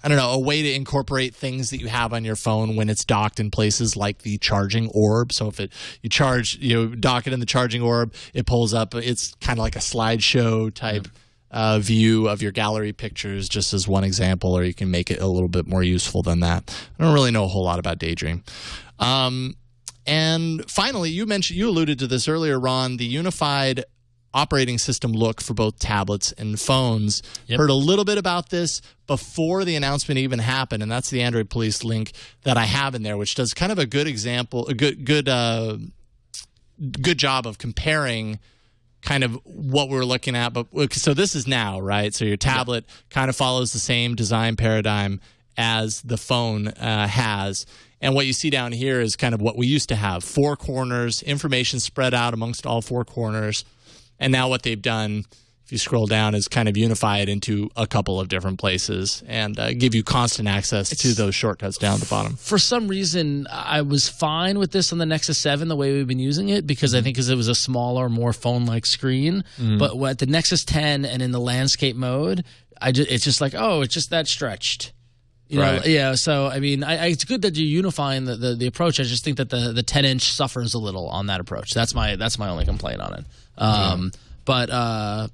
don't know, a way to incorporate things that you have on your phone when it's docked in places like the charging orb. So if you dock it in the charging orb, it pulls up. It's kind of like a slideshow type. View of your gallery pictures, just as one example, or you can make it a little bit more useful than that. I don't really know a whole lot about Daydream. And finally, you alluded to this earlier, Ron, the unified operating system look for both tablets and phones. Heard a little bit about this before the announcement even happened, and that's the Android Police link that I have in there, which does kind of a good example, a good job of comparing kind of what we're looking at. But so this is now, right? So your tablet kind of follows the same design paradigm as the phone has. And what you see down here is kind of what we used to have. 4 corners, information spread out amongst all 4 corners. And now what they've done, if you scroll down, is kind of unify it into a couple of different places and give you constant access to those shortcuts down at the bottom. For some reason, I was fine with this on the Nexus 7, the way we've been using it, because I think it was a smaller, more phone-like screen. But at the Nexus 10 and in the landscape mode, it's just like, it's just that stretched. You know, yeah. So I mean, it's good that you're unifying the approach. I just think that the 10-inch suffers a little on that approach. That's my only complaint on it. But I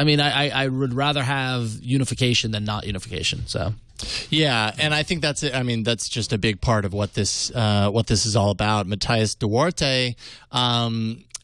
mean, I would rather have unification than not unification. So. Yeah, and I think that's it. I mean, that's just a big part of what this is all about. Matthias Duarte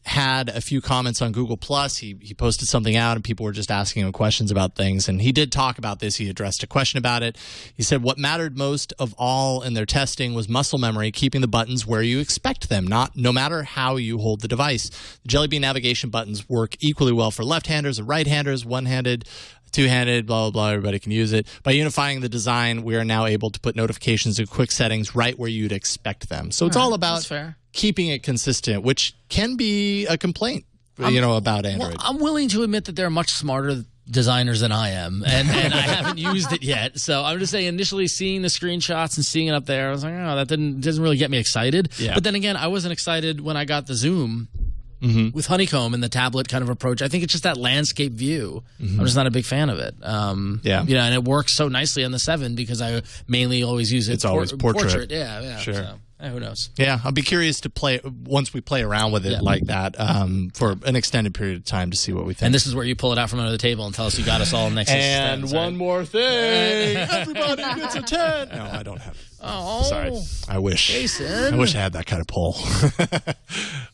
had a few comments on Google Plus. He posted something out, and people were just asking him questions about things. And he did talk about this. He addressed a question about it. He said what mattered most of all in their testing was muscle memory, keeping the buttons where you expect them, no matter how you hold the device. The Jelly Bean navigation buttons work equally well for left-handers and right-handers, one-handed, two-handed, blah, blah, blah. Everybody can use it. By unifying the design, we are now able to put notifications and quick settings right where you'd expect them. So it's all about keeping it consistent, which can be a complaint, about Android. Well, I'm willing to admit that they're much smarter designers than I am, and I haven't used it yet. So I'm just saying, initially seeing the screenshots and seeing it up there, I was like, oh, that doesn't really get me excited. Yeah. But then again, I wasn't excited when I got the Zoom. With Honeycomb and the tablet kind of approach. I think it's just that landscape view. I'm just not a big fan of it. And it works so nicely on the 7 because I mainly always use it. It's always portrait. Yeah. Sure. So, who knows? Yeah, I'll be curious to play once we play around with it like that for an extended period of time to see what we think. And this is where you pull it out from under the table and tell us you got us all Nexus. And one more thing, everybody gets a 10. No, I don't have it. Oh, sorry. I wish. Jason. I wish I had that kind of pull.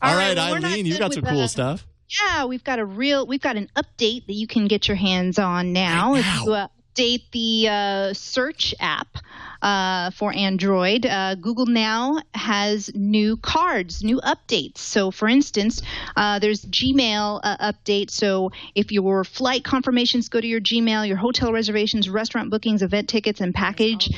All right, Eileen, you got some cool stuff. Yeah, we've got an update that you can get your hands on now. If you update the search app for Android, Google Now has new cards, new updates. So, for instance, there's Gmail update. So, if your flight confirmations go to your Gmail, your hotel reservations, restaurant bookings, event tickets, and package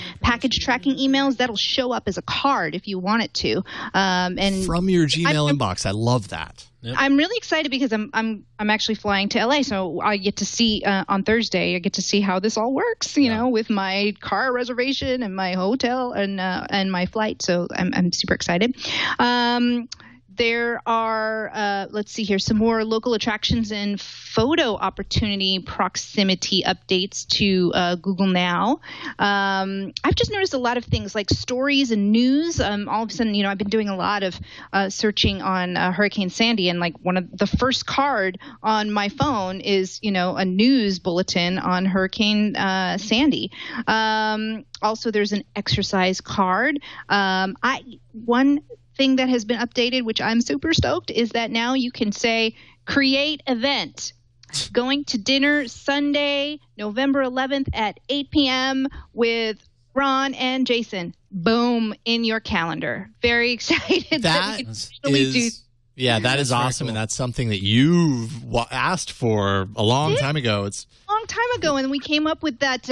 tracking emails, that'll show up as a card if you want it to. And from your Gmail inbox, I love that. Yep. I'm really excited because I'm actually flying to LA, so I get to see on Thursday. I get to see how this all works, you know, with my car reservation and my hotel and my flight. So I'm super excited. There are, let's see here, some more local attractions and photo opportunity proximity updates to Google Now. I've just noticed a lot of things like stories and news. All of a sudden, I've been doing a lot of searching on Hurricane Sandy, and like one of the first card on my phone is, a news bulletin on Hurricane Sandy. Also, there's an exercise card. One thing that has been updated, which I'm super stoked, is that now you can say create event. Going to dinner Sunday, November 11th at 8 p.m. with Ron and Jason. Boom, in your calendar. Very excited that we can finally do. Yeah, that is awesome, cool. And that's something that you've asked for a long time ago. It's a long time ago, and we came up with that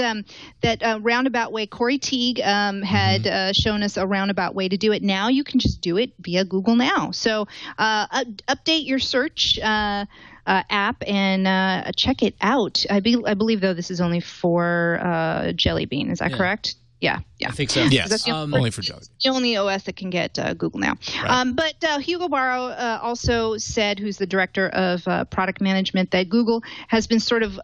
roundabout way. Corey Teague had shown us a roundabout way to do it. Now you can just do it via Google Now. So update your search app and check it out. I believe, though, this is only for Jelly Bean. Is that correct? Yeah. I think so. Yes, only for Jelly. The only OS that can get Google Now. Right. But Hugo Barrow also said, who's the director of product management, that Google has been sort of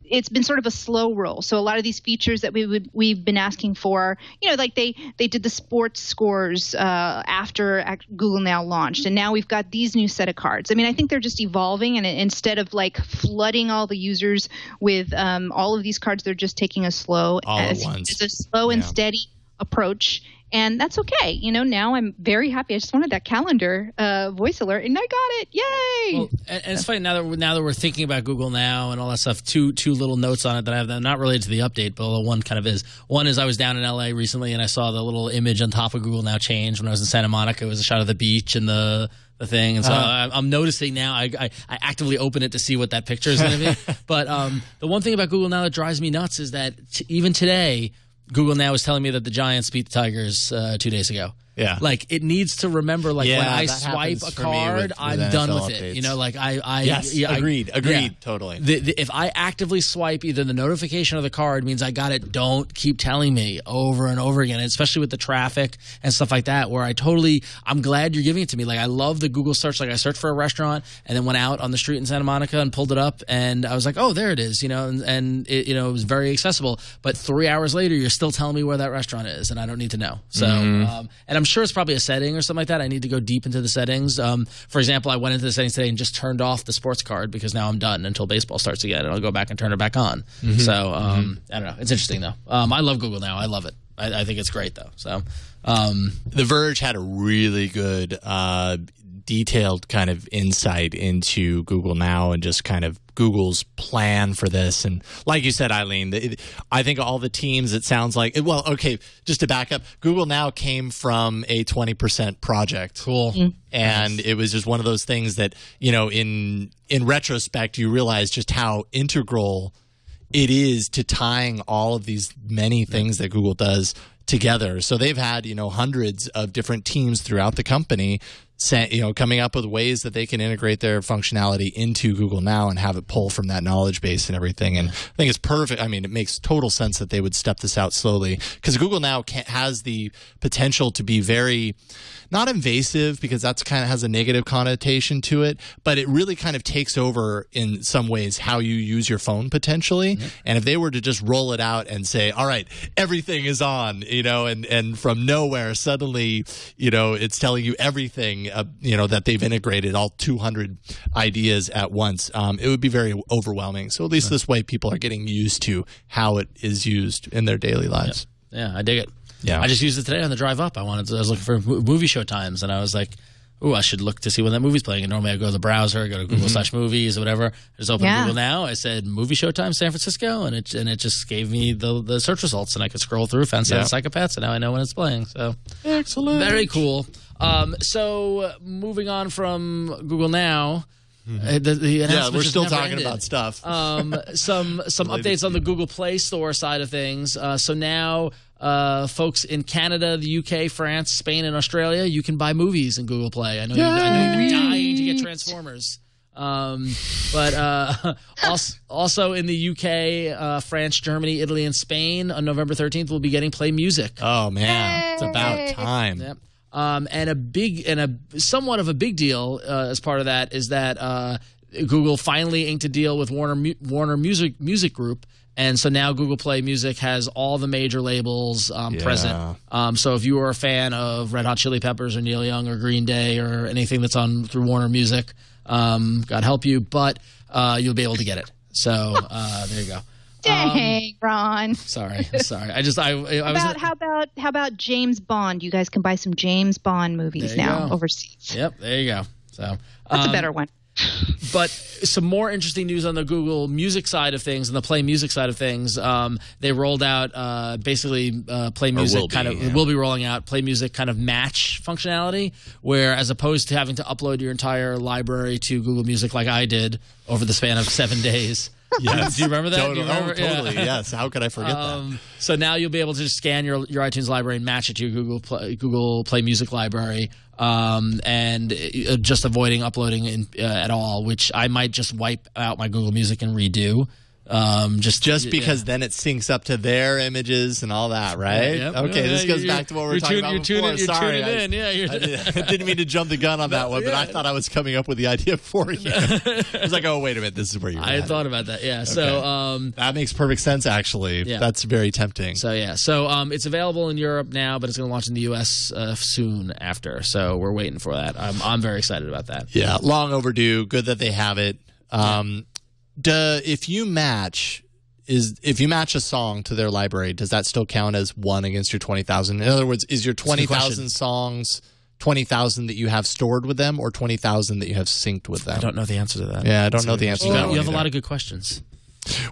it's been sort of a slow roll. So a lot of these features that we've been asking for, like they did the sports scores after Google Now launched, and now we've got these new set of cards. I mean, I think they're just evolving, and instead of like flooding all the users with all of these cards, they're just taking a slow and steady approach. And that's okay. Now I'm very happy. I just wanted that calendar voice alert, and I got it. Yay! Well, and it's funny now that we're thinking about Google Now and all that stuff. Two little notes on it that I have that are not related to the update, but one kind of is. One is I was down in LA recently, and I saw the little image on top of Google Now change when I was in Santa Monica. It was a shot of the beach and the thing, and so I'm noticing now. I actively open it to see what that picture is going to be. But the one thing about Google Now that drives me nuts is that even today, Google Now is telling me that the Giants beat the Tigers 2 days ago. Yeah. Like, it needs to remember, when I swipe a card, I'm done with it. Yes, agreed, totally. If I actively swipe, either the notification or the card means I got it. Don't keep telling me over and over again, especially with the traffic and stuff like that, where I'm glad you're giving it to me. Like, I love the Google search. Like, I searched for a restaurant and then went out on the street in Santa Monica and pulled it up, and I was like, oh, there it is, and it, it was very accessible. But 3 hours later, you're still telling me where that restaurant is, and I don't need to know. So, and I'm sure it's probably a setting or something like that. I need to go deep into the settings. For example, I went into the settings today and just turned off the sports card because now I'm done until baseball starts again, and I'll go back and turn it back on. So I don't know. It's interesting though. I love Google Now. I love it. I think it's great though. So The Verge had a really good detailed kind of insight into Google Now and just kind of Google's plan for this. And like you said, Eileen, I think all the teams, it sounds like, well, okay, just to back up, Google Now came from a 20% project. Cool. And it was just one of those things that, you know, in retrospect, you realize just how integral it is to tying all of these many things that Google does together. So they've had, you know, hundreds of different teams throughout the company, you know, coming up with ways that they can integrate their functionality into Google Now and have it pull from that knowledge base and everything. And I think it's perfect. I mean, it makes total sense that they would step this out slowly, because Google Now has the potential to be very, not invasive, because that's kind of has a negative connotation to it, but it really kind of takes over in some ways how you use your phone potentially. And if they were to just roll it out and say, all right, everything is on, you know, and from nowhere suddenly, you know, it's telling you everything, you know, that they've integrated all 200 ideas at once, it would be very overwhelming. So at least this way people are getting used to how it is used in their daily lives. Yeah, I dig it. Yeah. I just used it today on the drive up. I was looking for movie show times, and I was like, ooh, I should look to see when that movie's playing. And normally I go to the browser, go to Google/movies or whatever. I just open Google Now. I said movie show time San Francisco, and it just gave me the search results, and I could scroll through, found Seven Psychopaths, and now I know when it's playing. So excellent, very cool. So moving on from Google Now. We're still talking about stuff. Some updates on the Google Play Store side of things. So now, folks in Canada, the UK, France, Spain, and Australia, you can buy movies in Google Play. I know you're dying to get Transformers. But also in the UK, France, Germany, Italy, and Spain on November 13th, we'll be getting Play Music. Oh man, it's about time. Yep. And somewhat of a big deal as part of that is that Google finally inked a deal with Warner Music Group, and so now Google Play Music has all the major labels present. So if you are a fan of Red Hot Chili Peppers or Neil Young or Green Day or anything that's on through Warner Music, God help you, but you'll be able to get it. So there you go. Dang, Ron. Sorry. How about James Bond? You guys can buy some James Bond movies now overseas. Yep, there you go. So that's a better one. But some more interesting news on the Google Music side of things and the Play Music side of things. They rolled out basically Play Music will be rolling out Play Music kind of match functionality, where as opposed to having to upload your entire library to Google Music like I did over the span of 7 days. Yes. Do you remember that? Totally. Yes. How could I forget that? So now you'll be able to just scan your iTunes library and match it to your Google Play Music library, and just avoiding uploading at all, which I might just wipe out my Google Music and redo. Just because then it syncs up to their images and all that, right? Okay, this goes back to what we were talking about before. Sorry, I didn't mean to jump the gun on that one, but I thought I was coming up with the idea for you. I was like, oh, wait a minute, this is where you're I had thought about that, yeah. Okay. So that makes perfect sense, actually. Yeah. That's very tempting. So it's available in Europe now, but it's going to launch in the U.S. Soon after. So we're waiting for that. I'm very excited about that. Yeah, long overdue. Good that they have it. If you match a song to their library, does that still count as one against your 20,000? In other words, is your 20,000 songs 20,000 that you have stored with them, or 20,000 that you have synced with them? I don't know the answer to that. Yeah, I don't know the answer to that. You have a lot of good questions.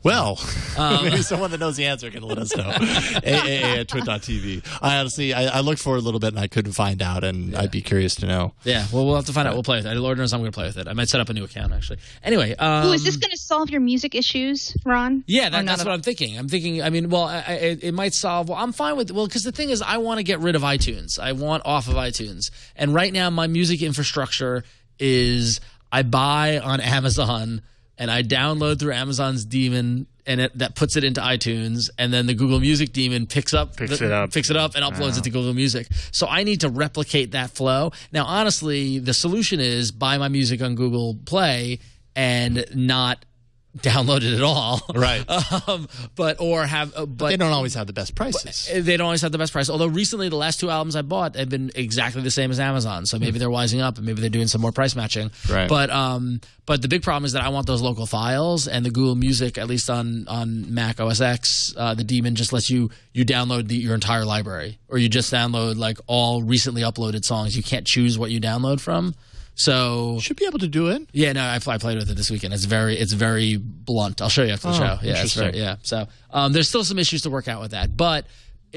Well, maybe someone that knows the answer can let us know. AAA at twit.tv. I honestly, I looked for a little bit and I couldn't find out, and I'd be curious to know. Yeah, well, we'll have to find out. We'll play with it. Lord knows I'm going to play with it. I might set up a new account, actually. Anyway. Is this going to solve your music issues, Ron? Yeah, that's what I'm thinking. It might solve. Well, I'm fine with it. Well, because the thing is, I want to get rid of iTunes. I want off of iTunes. And right now, my music infrastructure is I buy on Amazon, and I download through Amazon's daemon, and that puts it into iTunes, and then the Google Music daemon picks it up and uploads it to Google Music. So I need to replicate that flow. Now, honestly, the solution is buy my music on Google Play and not download it at all, right? But they don't always have the best prices. They don't always have the best price. Although recently, the last 2 albums I bought have been exactly the same as Amazon. So maybe they're wising up and maybe they're doing some more price matching. Right. But the big problem is that I want those local files, and the Google Music, at least on Mac OS X, the daemon just lets you download your entire library, or you just download like all recently uploaded songs. You can't choose what you download from. So Should be able to do it. yeah, no, I played with it this weekend. It's very blunt. I'll show you after the show. Yeah, it's interesting. So there's still some issues to work out with that, but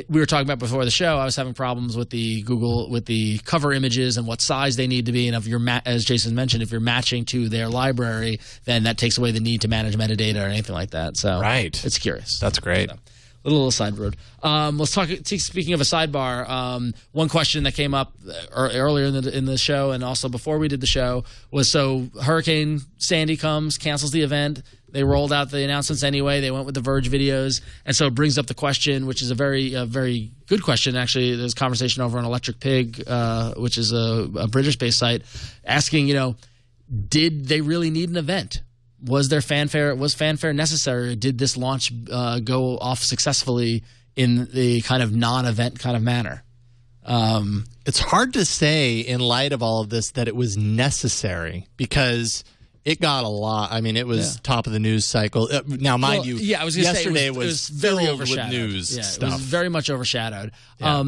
we were talking about before the show. I was having problems with the cover images and what size they need to be, and if you're as Jason mentioned, if you're matching to their library, then that takes away the need to manage metadata or anything like that. So it's curious. That's great. So, little side road. Let's talk. Speaking of a sidebar, one question that came up earlier in the show, and also before we did the show, was so Hurricane Sandy comes, cancels the event. They rolled out the announcements anyway. They went with the Verge videos, and so it brings up the question, which is a very good question. Actually, there's conversation over on Electric Pig, which is a British-based site, asking, did they really need an event? Was there fanfare? Was fanfare necessary? Or did this launch go off successfully in the kind of non-event kind of manner? It's hard to say in light of all of this that it was necessary because it got a lot. I mean, it was top of the news cycle. Now, mind you, I was gonna yesterday say it was very filled with overshadowed. news stuff. It was very much overshadowed. Yeah.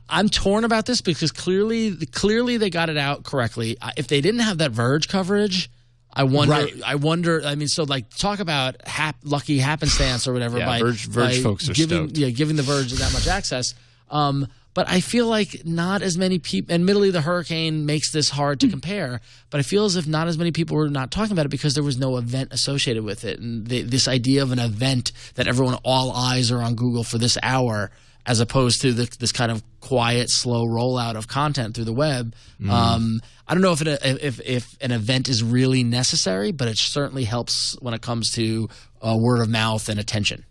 I'm torn about this because clearly they got it out correctly. If they didn't have that Verge coverage, I wonder. Right. I mean, so like talk about lucky happenstance or whatever. Yeah, by Verge folks are giving stoked. giving the Verge that much access. But I feel like not as many people, admittedly the hurricane makes this hard to compare, but I feel as if not as many people were not talking about it because there was no event associated with it. And this idea of an event that all eyes are on Google for this hour, as opposed to this kind of quiet, slow rollout of content through the web. I don't know if an event is really necessary, but it certainly helps when it comes to word of mouth and attention.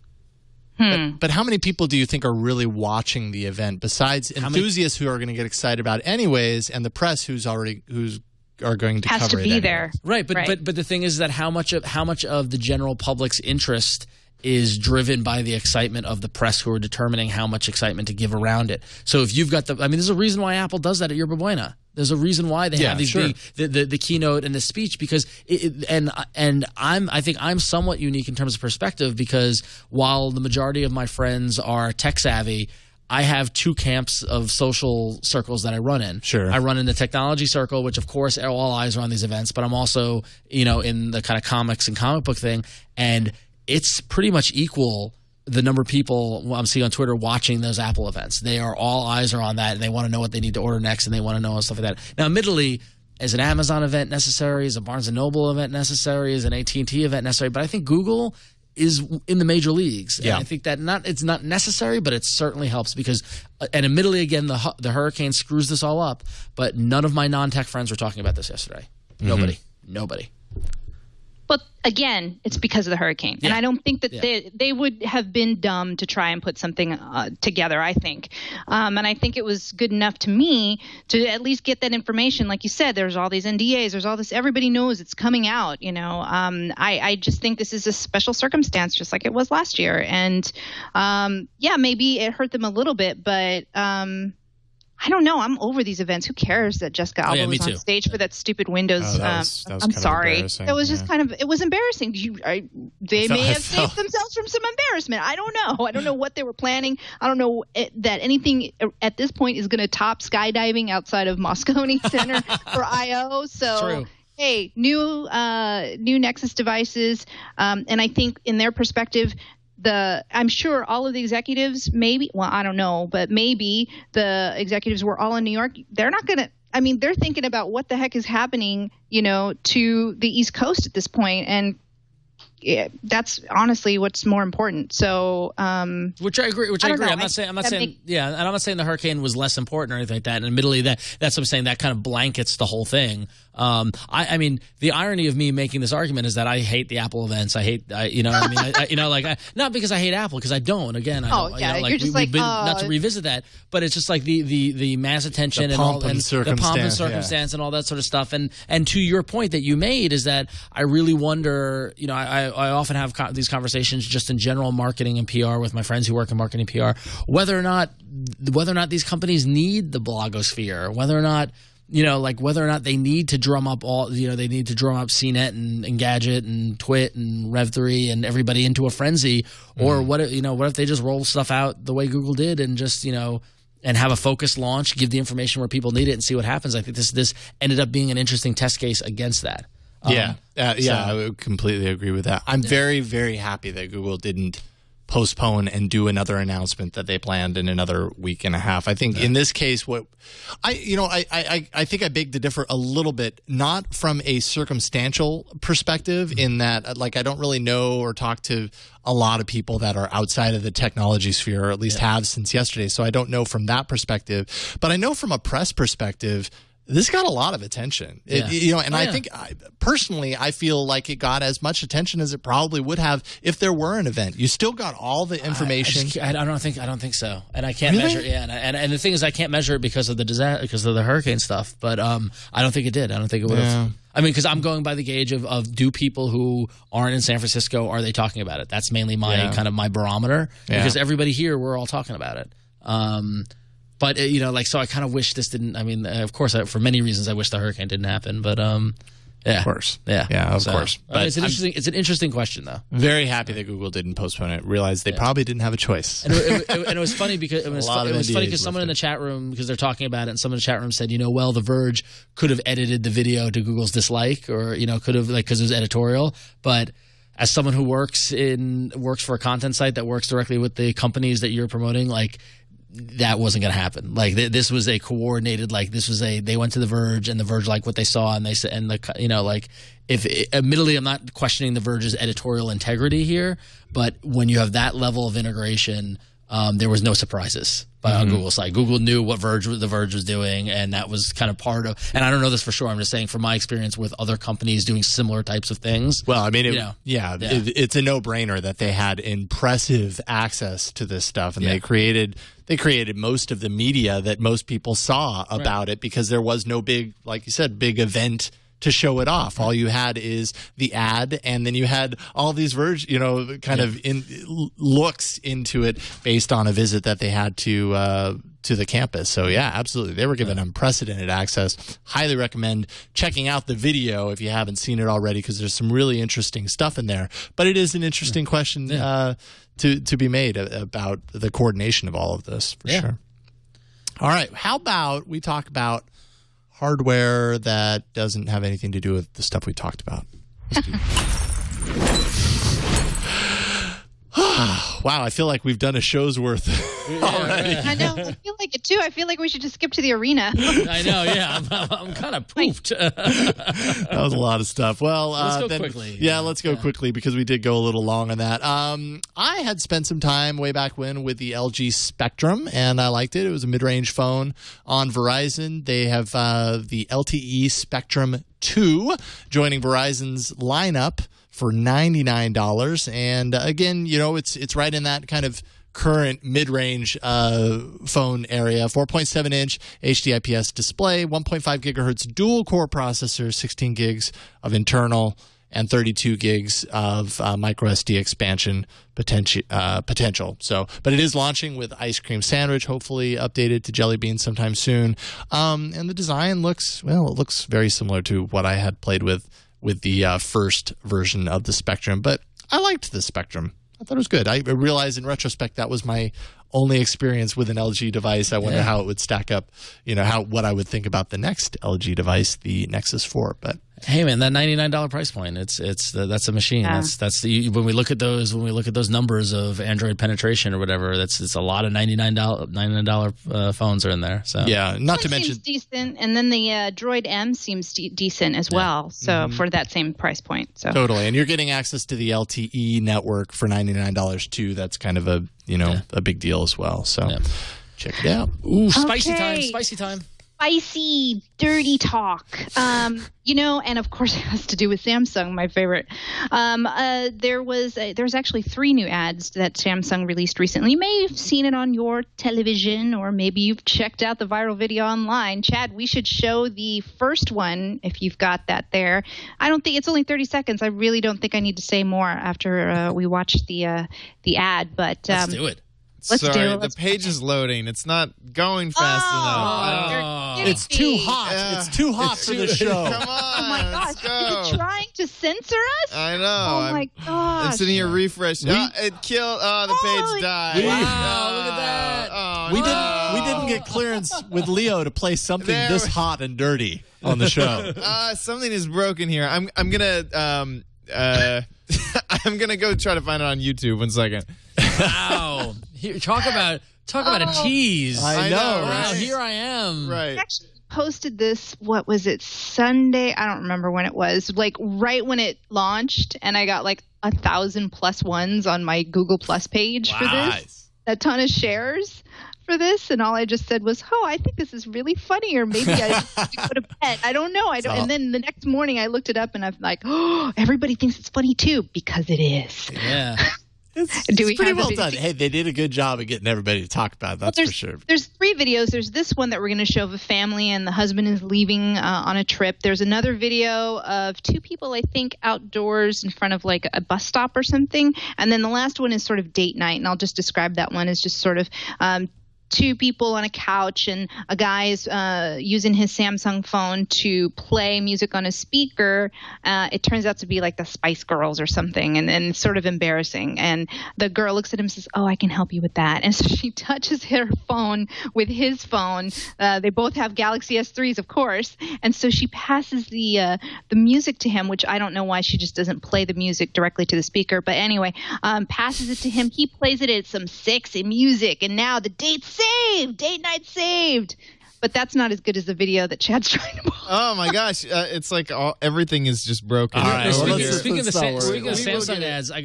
But how many people do you think are really watching the event besides enthusiasts who are going to get excited about it anyways, and the press who's are going to has cover to it be anyway? there, Right, but the thing is that how much of the general public's interest is driven by the excitement of the press who are determining how much excitement to give around it. So if you've got there's a reason why Apple does that at Yerba Buena. There's a reason why they have these big, the keynote and the speech, because I think I'm somewhat unique in terms of perspective, because while the majority of my friends are tech savvy, I have two camps of social circles that I run in. Sure. I run in the technology circle, which of course all eyes are on these events, but I'm also, in the kind of comics and comic book thing, and it's pretty much equal the number of people I'm seeing on Twitter watching those Apple events. They are all eyes are on that, and they want to know what they need to order next, and they want to know stuff like that. Now, admittedly, is an Amazon event necessary? Is a Barnes & Noble event necessary? Is an AT&T event necessary? But I think Google is in the major leagues. And I think that it's not necessary, but it certainly helps because, and admittedly, again, the hurricane screws this all up, but none of my non-tech friends were talking about this yesterday. Nobody. But again, it's because of the hurricane. And I don't think that they would have been dumb to try and put something together, I think. And I think it was good enough to me to at least get that information. Like you said, there's all these NDAs, there's all this, everybody knows it's coming out, I just think this is a special circumstance, just like it was last year. And maybe it hurt them a little bit, but I don't know. I'm over these events. Who cares that Jessica Alba was on stage for that stupid Windows? That was I'm sorry. That was just it was embarrassing. They may have saved themselves from some embarrassment. I don't know. I don't know what they were planning. I don't know that anything at this point is going to top skydiving outside of Moscone Center for I/O. So. True. Hey, new Nexus devices, and I think in their perspective, I'm sure all of the executives, I don't know, but maybe the executives were all in New York. They're not going to, they're thinking about what the heck is happening, to the East Coast at this point. And that's honestly what's more important. So, which I agree. I'm not saying the hurricane was less important or anything like that. And admittedly, that's what I'm saying. That kind of blankets the whole thing. The irony of me making this argument is that I hate the Apple events. Not because I hate Apple, because I don't. Again, you're just not to revisit that, but it's just like the mass attention the pomp and circumstance and all that sort of stuff. And to your point that you made is that I really wonder. I often have these conversations just in general marketing and PR with my friends who work in marketing PR, whether or not these companies need the blogosphere, whether or not they need to drum up they need to drum up CNET and Engadget and TWiT and Rev3 and everybody into a frenzy, or what if they just roll stuff out the way Google did and just and have a focused launch, give the information where people need it, and see what happens. I think this ended up being an interesting test case against that. I would completely agree with that. I'm very, very happy that Google didn't postpone and do another announcement that they planned in another week and a half. I think in this case, I think I beg to differ a little bit, not from a circumstantial perspective in that, like, I don't really know or talk to a lot of people that are outside of the technology sphere, or at least have since yesterday. So I don't know from that perspective, but I know from a press perspective, this got a lot of attention. I think personally, I feel like it got as much attention as it probably would have if there were an event. You still got all the information. I don't think so, and I can't measure. Yeah, and the thing is, I can't measure it because of the disaster, because of the hurricane stuff. But I don't think it did. I don't think it would have. I mean, because I'm going by the gauge of do people who aren't in San Francisco, are they talking about it? That's mainly my kind of my barometer, because everybody here, we're all talking about it. But so I kind of wish this didn't. I mean, of course, for many reasons, I wish the hurricane didn't happen. But of course, of course. But it's an interesting question, though. Very happy that Google didn't postpone it. Realized they probably didn't have a choice. And it was funny because someone in the chat room, because they're talking about it, and someone in the chat room said, well, The Verge could have edited the video to Google's dislike, or could have, because it was editorial, but. As someone who works for a content site that works directly with the companies that you're promoting, that wasn't going to happen. This was a coordinated. They went to The Verge, and The Verge liked what they saw, and they said, admittedly, I'm not questioning The Verge's editorial integrity here, but when you have that level of integration, there was no surprises on Google's side. Google knew what The Verge was doing, and that was kind of part of. And I don't know this for sure. I'm just saying from my experience with other companies doing similar types of things. Well, I mean, it's a no-brainer that they had impressive access to this stuff, and they created most of the media that most people saw about it, because there was no big, like you said, big event to show it off. All you had is the ad, and then you had all these Verge, looks into it based on a visit that they had to the campus. So yeah, absolutely, they were given unprecedented access. Highly recommend checking out the video if you haven't seen it already, because there's some really interesting stuff in there. But it is an interesting question to be made about the coordination of all of this, for sure. All right, how about we talk about hardware that doesn't have anything to do with the stuff we talked about. Wow, I feel like we've done a show's worth already. I know. I feel like it too. I feel like we should just skip to the arena. I know. Yeah, I'm kind of pooped. That was a lot of stuff. Well, let's go quickly. Yeah, let's go quickly, because we did go a little long on that. I had spent some time way back when with the LG Spectrum, and I liked it. It was a mid-range phone on Verizon. They have the LTE Spectrum 2 joining Verizon's lineup for $99. And again, it's right in that kind of current mid-range phone area. 4.7-inch HD IPS display, 1.5 gigahertz dual-core processor, 16 gigs of internal, and 32 gigs of micro SD expansion potential. So, but it is launching with ice cream sandwich, hopefully updated to Jelly Bean sometime soon. And the design looks very similar to what I had played with the first version of the Spectrum. But I liked the Spectrum. I thought it was good. I realized in retrospect that was my only experience with an LG device. I wonder how it would stack up, what I would think about the next LG device, the Nexus 4. But hey, man, that $99 price point, that's a machine. Yeah. That's when we look at those numbers of Android penetration or whatever, it's a lot of $99 phones are in there. So yeah, not to mention seems decent, and then the Droid M seems decent as well. So for that same price point, so totally, and you're getting access to the LTE network for $99 too. That's kind of a big deal as well. So check it out. Ooh, spicy time. Spicy, dirty talk. And of course it has to do with Samsung, my favorite. There's actually 3 new ads that Samsung released recently. You may have seen it on your television, or maybe you've checked out the viral video online. Chad, we should show the first one if you've got that there. I don't think it's only 30 seconds. I really don't think I need to say more after we watch the ad. But let's do it. The page is loading. It's not going fast enough. It's too hot. Yeah. It's too hot for the show. Come on. Oh my gosh. Is it trying to censor us? I know. Oh my gosh. It's in here refresh. It killed. Oh, the page died. Wow, look at that. Oh, We didn't get clearance with Leo to play something this hot and dirty on the show. Something is broken here. I'm gonna I'm gonna go try to find it on YouTube. 1 second. Wow. Here, talk about a tease. I know, Wow, right? here I am. Right. Actually posted this, what was it, Sunday? I don't remember when it was, like right when it launched, and I got like 1,000+ ones on my Google Plus page for this. A ton of shares for this, and all I just said was, "Oh, I think this is really funny," or maybe I should go to bed. I don't know. And then the next morning I looked it up, and I'm like, "Oh, everybody thinks it's funny too," because it is. Yeah. It's pretty well done. Hey, they did a good job of getting everybody to talk about it. That's for sure. There's 3 videos. There's this one that we're going to show of a family, and the husband is leaving on a trip. There's another video of 2 people, I think, outdoors in front of like a bus stop or something. And then the last one is sort of date night, and I'll just describe that one as just sort of 2 people on a couch, and a guy is using his Samsung phone to play music on a speaker. It turns out to be like the Spice Girls or something, and it's sort of embarrassing. And the girl looks at him and says, "Oh, I can help you with that." And so she touches her phone with his phone. They both have Galaxy S3s, of course. And so she passes the music to him, which I don't know why she just doesn't play the music directly to the speaker. But anyway, passes it to him. He plays it. It's some sexy music. And now the date's saved. Date night saved. But that's not as good as the video that Chad's trying to pull. Oh my gosh! It's like everything is just broken. All right. Speaking of Samsung ads, I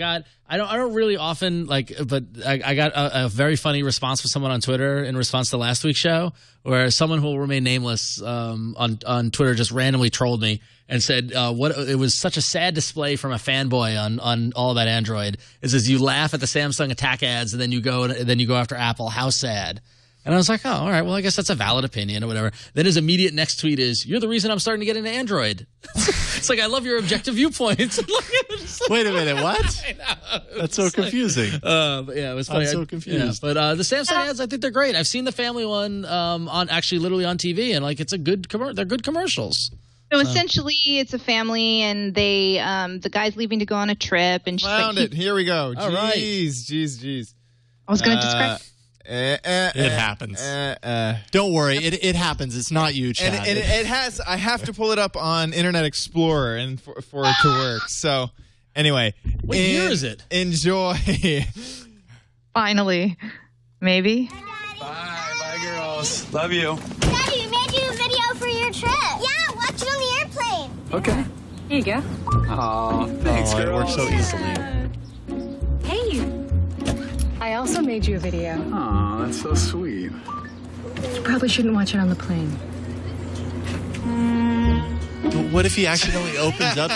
don't really often but I got a very funny response from someone on Twitter in response to last week's show, where someone who will remain nameless on Twitter just randomly trolled me and said what it was such a sad display from a fanboy on All About Android. It says you laugh at the Samsung attack ads and then you go after Apple. How sad. And I was like, oh, all right, well, I guess that's a valid opinion or whatever. Then his immediate next tweet is, "You're the reason I'm starting to get into Android." It's like, I love your objective viewpoints. Wait a minute, what? I know. That's so confusing. But yeah, it was funny. I'm so confused. Yeah, but the Samsung ads, I think they're great. I've seen the family one literally on TV, and it's a good they're good commercials. So essentially, it's a family, and they the guy's leaving to go on a trip, and she's Found like, it. Here we go. All right. Jeez. I was going to describe. It happens. Don't worry, it happens. It's not you, Chad. And it has. I have to pull it up on Internet Explorer and for it to work. So anyway, What year is it? Enjoy. Finally, maybe. Bye, girls. Love you. Daddy, we made you a video for your trip. Yeah, watch it on the airplane. Okay. Here you go. Aw, thanks, it girls. works so easily. Hey, I also made you a video. Aw, that's so sweet. You probably shouldn't watch it on the plane. What if he accidentally opens up?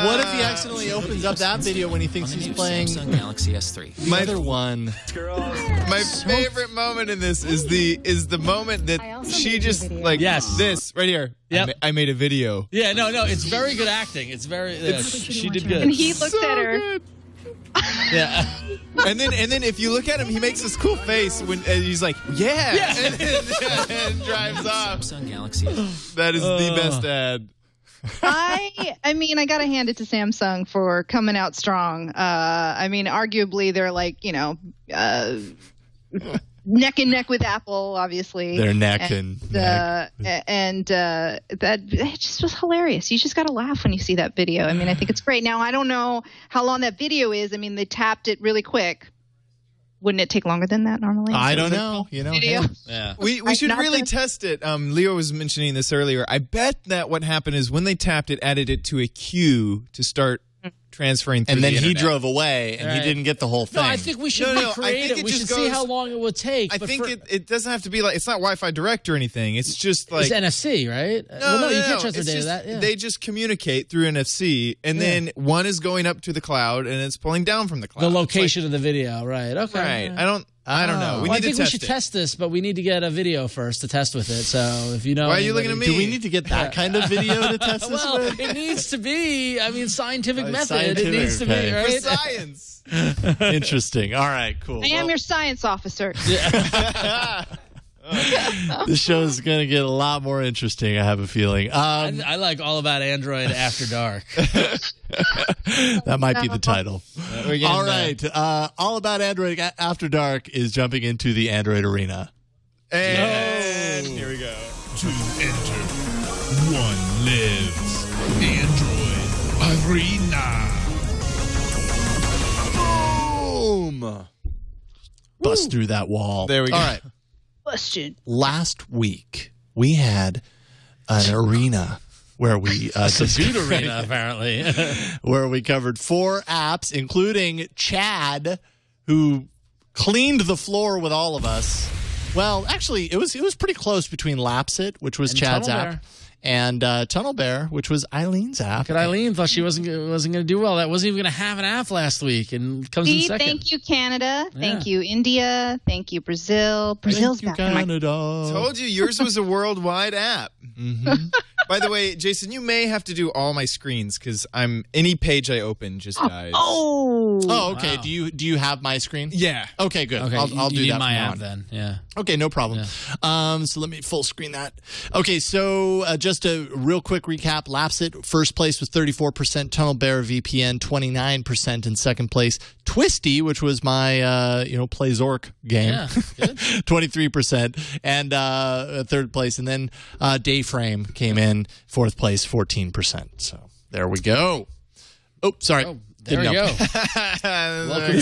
What if he accidentally opens up that video when he thinks he's playing Samsung Galaxy S3? my other one? My favorite moment in this is the moment I that also she made just you a video. like Yes. this right here. Yep. I made a video. Yeah, no, it's very good acting. It's very. She did good. And he looked at her. Good. Yeah. And then if you look at him, he makes this cool face when and he's like, yeah. And drives off. Samsung Galaxy S3. That is the best ad. I mean, I got to hand it to Samsung for coming out strong. I mean, arguably, they're like, neck and neck with Apple, obviously. They're neck and neck. That it just was hilarious. You just got to laugh when you see that video. I mean, I think it's great. Now, I don't know how long that video is. I mean, they tapped it really quick. Wouldn't it take longer than that normally? I don't know. Video. Yeah. We should really test it. Leo was mentioning this earlier. I bet that what happened is when they tapped it, added it to a queue to start transferring through And then the he internet. drove away, and he didn't get the whole thing. No, I think we should be creative. We should see how long it would take. I think it doesn't have to be like, it's not Wi-Fi direct or anything. It's just like it's NFC, right? No, you can't transfer it's data just, that. Yeah. They just communicate through NFC, and then one is going up to the cloud, and it's pulling down from the cloud. The location of the video, right? Okay. Right. I don't know. I think we should test this, but we need to get a video first to test with it. So if you know, why are you looking at me? Do we need to get that kind of video to test this well, with? it needs to be. I mean, scientific method. Scientific, it needs to be okay. right. For science. Interesting. All right, cool. I am your science officer. This show is going to get a lot more interesting, I have a feeling. I like All About Android After Dark. That might be the title. getting All right. All About Android After Dark is jumping into the Android arena. And here we go. To enter, one lives. Android Arena. Boom! Bust through that wall. There we go. All right. Question. Last week, we had an arena where we Beat arena, apparently. where we covered 4 apps, including Chad, who cleaned the floor with all of us. Well, actually, it was pretty close between Lapsit, which was And Chad's Tunnel app, Bear. and Tunnel Bear, which was Eileen's app. Because Eileen thought she wasn't going to do well. That wasn't even going to have an app last week, and comes in second. Thank you, Canada. Yeah. Thank you, India. Thank you, Brazil. Brazil's Thank you, back in my Canada. Told you yours was a worldwide app. Mhm. By the way, Jason, you may have to do all my screens because any page I open just dies. Oh, okay. Wow. Do you have my screen? Yeah. Okay, good. Okay, I'll you do need that my from now app on. then. Yeah. Okay, no problem. So let me full screen that. Okay, so just a real quick recap. Lapsit, first place with 34%. Tunnel Bear VPN, 29% in second place. Twisty, which was my Play Zork game, Yeah, good. 23%. And third place. And then Dayframe came in fourth place, 14%. So there we go. Oh, sorry. Oh, there we Didn't go.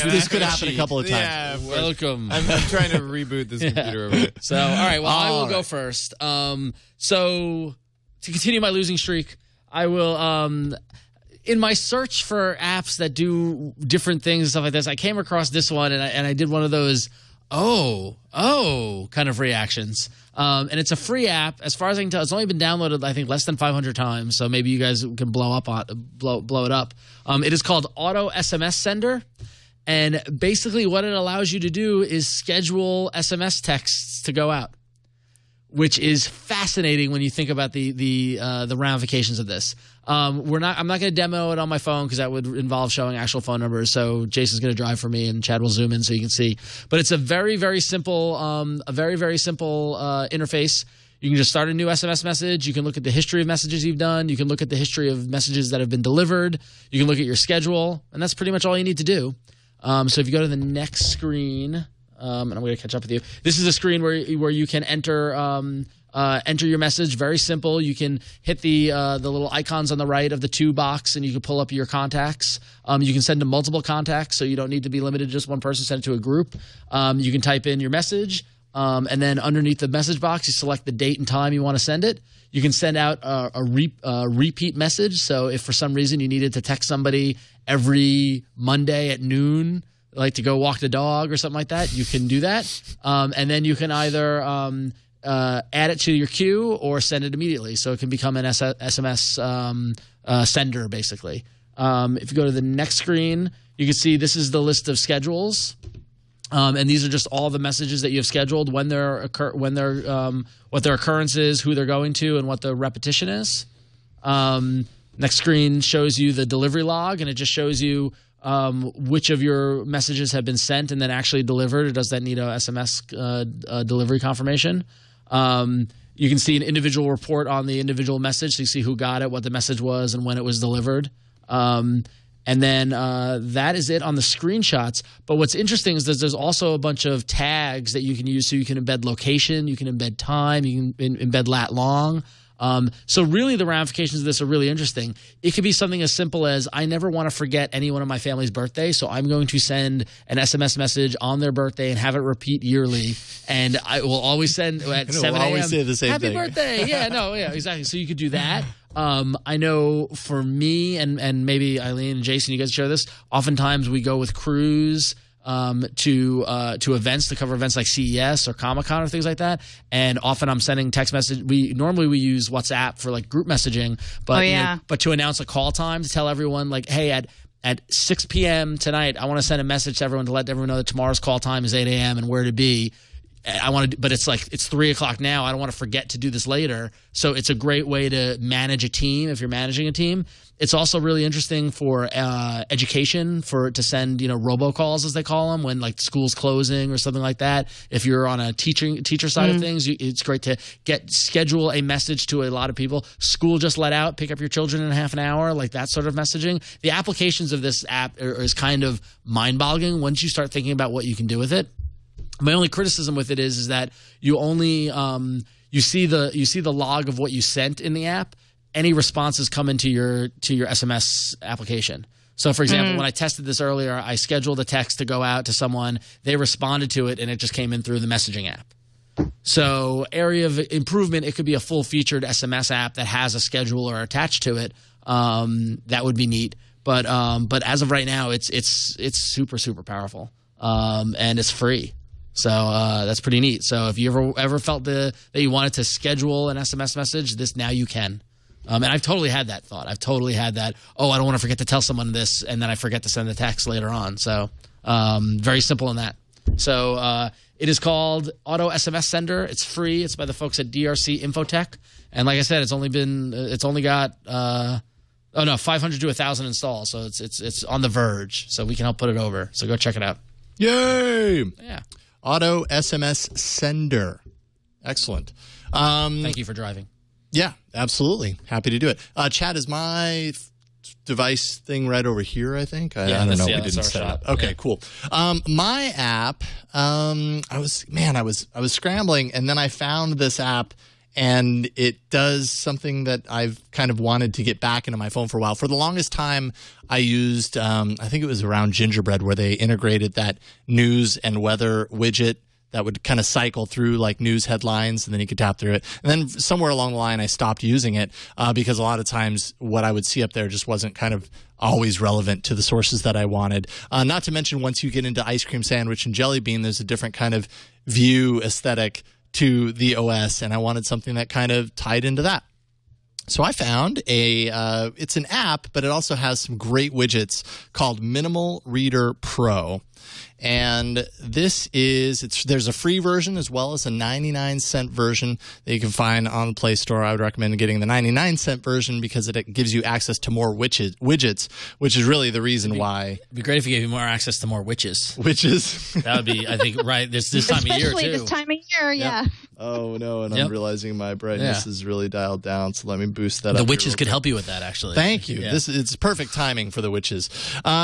This could happen a couple of times. Yeah, of course. Welcome. I'm trying to reboot this computer over here. So, all right. Well, I will All go right. first. So, to continue my losing streak, I will. In my search for apps that do different things and stuff like this, I came across this one, and I did one of those kind of reactions. And it's a free app. As far as I can tell, it's only been downloaded, I think, less than 500 times. So maybe you guys can blow it up. It is called Auto SMS Sender. And basically what it allows you to do is schedule SMS texts to go out, which is fascinating when you think about the ramifications of this. I'm not going to demo it on my phone because that would involve showing actual phone numbers. So Jason's going to drive for me, and Chad will zoom in so you can see. But it's a very, very simple, interface. You can just start a new SMS message. You can look at the history of messages you've done. You can look at the history of messages that have been delivered. You can look at your schedule, and that's pretty much all you need to do. So if you go to the next screen, and I'm going to catch up with you. This is a screen where you can enter your message. Very simple. You can hit the little icons on the right of the to box, and you can pull up your contacts. You can send to multiple contacts, so you don't need to be limited to just one person. Send it to a group. You can type in your message, and then underneath the message box, you select the date and time you want to send it. You can send out a repeat message. So if for some reason you needed to text somebody every Monday at noon, like to go walk the dog or something like that, you can do that. And then you can either add it to your queue or send it immediately. So it can become an SMS sender, basically. If you go to the next screen, you can see this is the list of schedules. And these are just all the messages that you have scheduled, what their occurrence is, who they're going to, and what the repetition is. Next screen shows you the delivery log, and it just shows you which of your messages have been sent and then actually delivered, or does that need a SMS delivery confirmation? You can see an individual report on the individual message, so you see who got it, what the message was, and when it was delivered. And then that is it on the screenshots. But what's interesting is that there's also a bunch of tags that you can use. So you can embed location, you can embed time, you can embed lat long. So really the ramifications of this are really interesting. It could be something as simple as, I never want to forget anyone in my family's birthday, so I'm going to send an SMS message on their birthday and have it repeat yearly. And I will always send at 7 a.m. always say the same Happy thing. birthday. Yeah, exactly. So you could do that. I know for me and maybe Eileen and Jason, you guys share this. Oftentimes we go with crews to events, to cover events like CES or Comic-Con or things like that. And often I'm sending text message. Normally we use WhatsApp for like group messaging, but but to announce a call time, to tell everyone like, hey, at 6 p.m. tonight, I want to send a message to everyone to let everyone know that tomorrow's call time is 8 a.m. and where to be. I want to, but it's like it's 3:00 now. I don't want to forget to do this later. So it's a great way to manage a team if you're managing a team. It's also really interesting for education, to send robocalls as they call them when like school's closing or something like that. If you're on a teacher side of things, it's great to schedule a message to a lot of people. School just let out, pick up your children in half an hour, like that sort of messaging. The applications of this app is kind of mind-boggling once you start thinking about what you can do with it. My only criticism with it is that you only you see the log of what you sent in the app. Any responses come into your SMS application. So, for example, when I tested this earlier, I scheduled a text to go out to someone. They responded to it, and it just came in through the messaging app. So, area of improvement, it could be a full-featured SMS app that has a scheduler attached to it. That would be neat. But as of right now, it's super, super powerful, and it's free. So that's pretty neat. So if you ever felt that you wanted to schedule an SMS message, now you can. And I've totally had that thought. I've totally had that, I don't want to forget to tell someone this, and then I forget to send the text later on. So very simple in that. So it is called Auto SMS Sender. It's free. It's by the folks at DRC Infotech. And like I said, it's only got 500 to 1,000 installs. So it's on the verge. So we can help put it over. So go check it out. Yay! Yeah. Auto SMS Sender. Excellent. Thank you for driving. Yeah, absolutely. Happy to do it. Chat, is my device thing right over here, I think? I don't know. We didn't set it up. Okay, cool. My app, I was scrambling, and then I found this app, and it does something that I've kind of wanted to get back into my phone for a while. For the longest time, I used, I think it was around Gingerbread, where they integrated that news and weather widget that would kind of cycle through like news headlines, and then you could tap through it. And then somewhere along the line, I stopped using it because a lot of times what I would see up there just wasn't kind of always relevant to the sources that I wanted. Not to mention, once you get into Ice Cream Sandwich and Jelly Bean, there's a different kind of view aesthetic to the OS, and I wanted something that kind of tied into that. So I found it's an app, but it also has some great widgets called Minimal Reader Pro. And there's a free version as well as a 99-cent version that you can find on the Play Store. I would recommend getting the 99-cent version because it gives you access to more widgets, which is really the reason why. It'd be great if you gave you more access to more witches. Witches? That would be, I think, right. This time of year, too. Especially this time of year, yeah. Oh, no, and I'm realizing my brightness is really dialed down, so let me boost that up. The witches could help you with that, actually. Thank you. Yeah. It's perfect timing for the witches.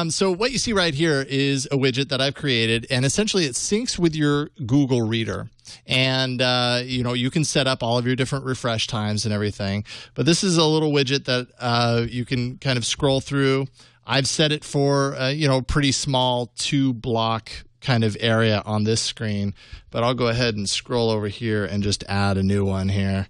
So what you see right here is a widget that I've created, and essentially it syncs with your Google Reader. And, you can set up all of your different refresh times and everything. But this is a little widget that you can kind of scroll through. I've set it for, pretty small 2-block kind of area on this screen. But I'll go ahead and scroll over here and just add a new one here.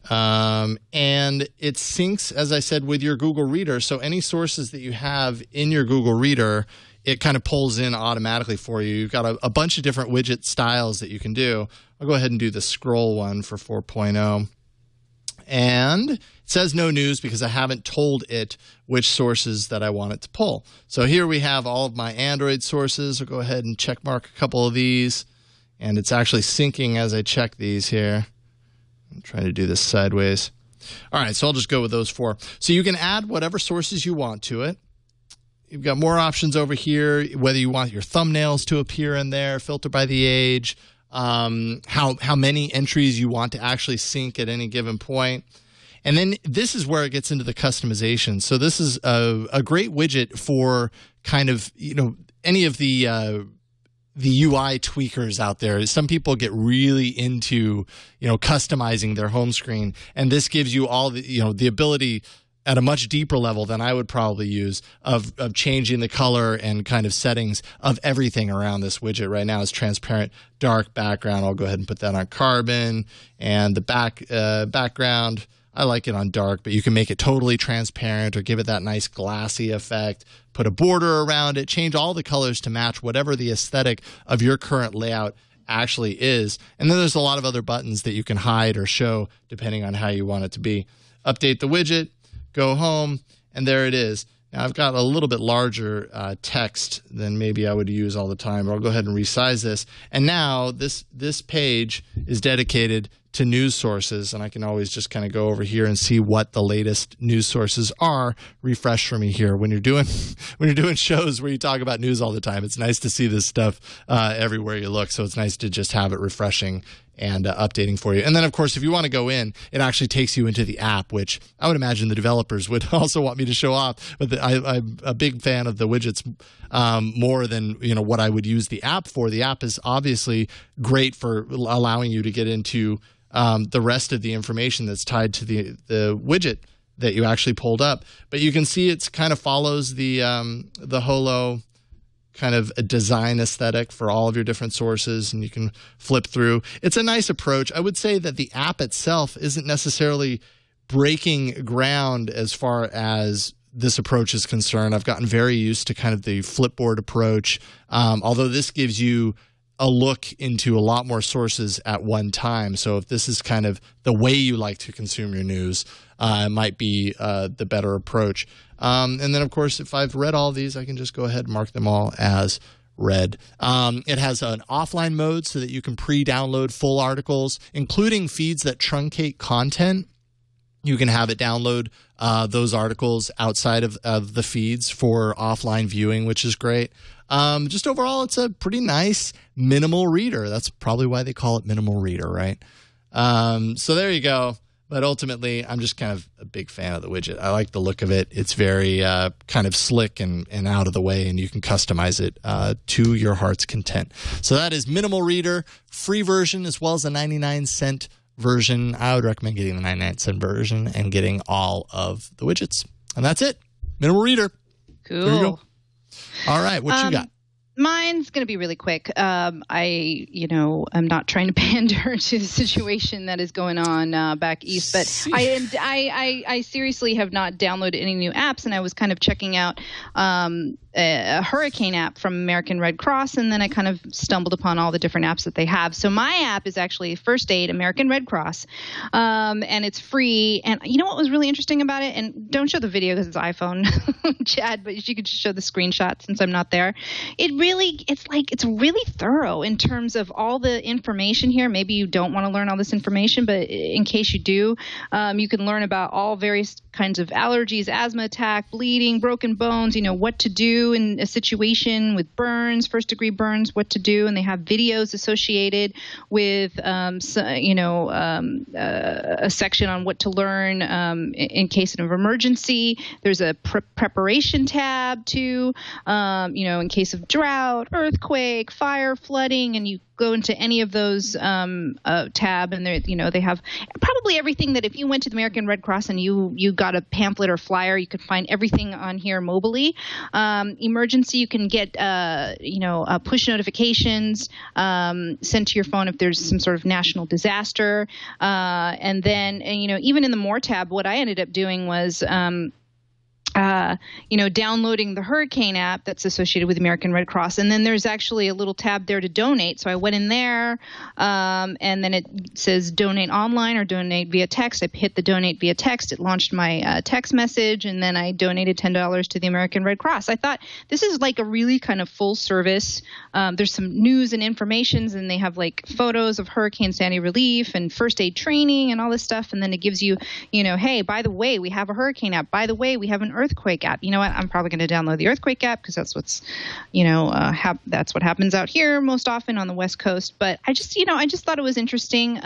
And it syncs, as I said, with your Google Reader. So any sources that you have in your Google Reader, it kind of pulls in automatically for you. You've got a bunch of different widget styles that you can do. I'll go ahead and do the scroll one for 4.0. And it says no news because I haven't told it which sources that I want it to pull. So here we have all of my Android sources. I'll go ahead and check mark a couple of these. And it's actually syncing as I check these here. I'm trying to do this sideways. All right, so I'll just go with those 4. So you can add whatever sources you want to it. You've got more options over here, whether you want your thumbnails to appear in there, filter by the age, how many entries you want to actually sync at any given point. And then this is where it gets into the customization. So this is a great widget for kind of, any of the UI tweakers out there. Some people get really into, customizing their home screen. And this gives you all the ability at a much deeper level than I would probably use of changing the color and kind of settings of everything around this widget. Right now it's transparent, dark background. I'll go ahead and put that on carbon, and the background, I like it on dark, but you can make it totally transparent or give it that nice glassy effect, put a border around it, change all the colors to match whatever the aesthetic of your current layout actually is. And then there's a lot of other buttons that you can hide or show depending on how you want it to be. Update the widget. Go home, and there it is. Now, I've got a little bit larger text than maybe I would use all the time, but I'll go ahead and resize this. And now this page is dedicated to news sources, and I can always just kind of go over here and see what the latest news sources are. Refresh for me here. When you're doing shows where you talk about news all the time, it's nice to see this stuff everywhere you look. So it's nice to just have it refreshing and updating for you. And then, of course, if you want to go in, it actually takes you into the app, which I would imagine the developers would also want me to show off. But I'm a big fan of the widgets more than what I would use the app for. The app is obviously great for allowing you to get into the rest of the information that's tied to the widget that you actually pulled up. But you can see it's kind of follows the Holo kind of a design aesthetic for all of your different sources, and you can flip through. It's a nice approach. I would say that the app itself isn't necessarily breaking ground as far as this approach is concerned. I've gotten very used to kind of the Flipboard approach, although this gives you a look into a lot more sources at one time. So if this is kind of the way you like to consume your news, it might be the better approach. And then, of course, if I've read all these, I can just go ahead and mark them all as read. It has an offline mode so that you can pre-download full articles, including feeds that truncate content. You can have it download those articles outside of the feeds for offline viewing, which is great. Just overall, it's a pretty nice minimal reader. That's probably why they call it minimal reader, right? So there you go. But ultimately, I'm just kind of a big fan of the widget. I like the look of it. It's very kind of slick and out of the way, and you can customize it to your heart's content. So that is Minimal Reader, free version, as well as a 99-cent version. I would recommend getting the 99-cent version and getting all of the widgets. And that's it. Minimal Reader. Cool. There you go. All right. What you got? Mine's going to be really quick. I'm not trying to pander to the situation that is going on back east, but I seriously have not downloaded any new apps, and I was kind of checking out a hurricane app from American Red Cross, and then I kind of stumbled upon all the different apps that they have. So my app is actually First Aid American Red Cross, and it's free. And you know what was really interesting about it? And don't show the video because it's iPhone, Chad, but you could just show the screenshot since I'm not there. It's really thorough in terms of all the information here. Maybe you don't want to learn all this information, but in case you do, you can learn about all various kinds of allergies, asthma attack, bleeding, broken bones, what to do in a situation with burns, first-degree burns, what to do. And they have videos associated with, a section on what to learn in case of emergency. There's a preparation tab, too, in case of drought, earthquake, fire, flooding, and you go into any of those tab, and they have probably everything that if you went to the American Red Cross and you got a pamphlet or flyer, you could find everything on here mobily. Emergency, you can get push notifications sent to your phone if there's some sort of national disaster, and then even in the More tab, what I ended up doing was downloading the hurricane app that's associated with American Red Cross. And then there's actually a little tab there to donate. So I went in there, and then it says donate online or donate via text. I hit the donate via text. It launched my text message, and then I donated $10 to the American Red Cross. I thought this is like a really kind of full service. There's some news and informations, and they have like photos of Hurricane Sandy relief and first aid training and all this stuff. And then it gives you, hey, by the way, we have a hurricane app. By the way, we have an earthquake app. You know what? I'm probably going to download the earthquake app because that's what's, that's what happens out here most often on the West Coast. But I just thought it was interesting.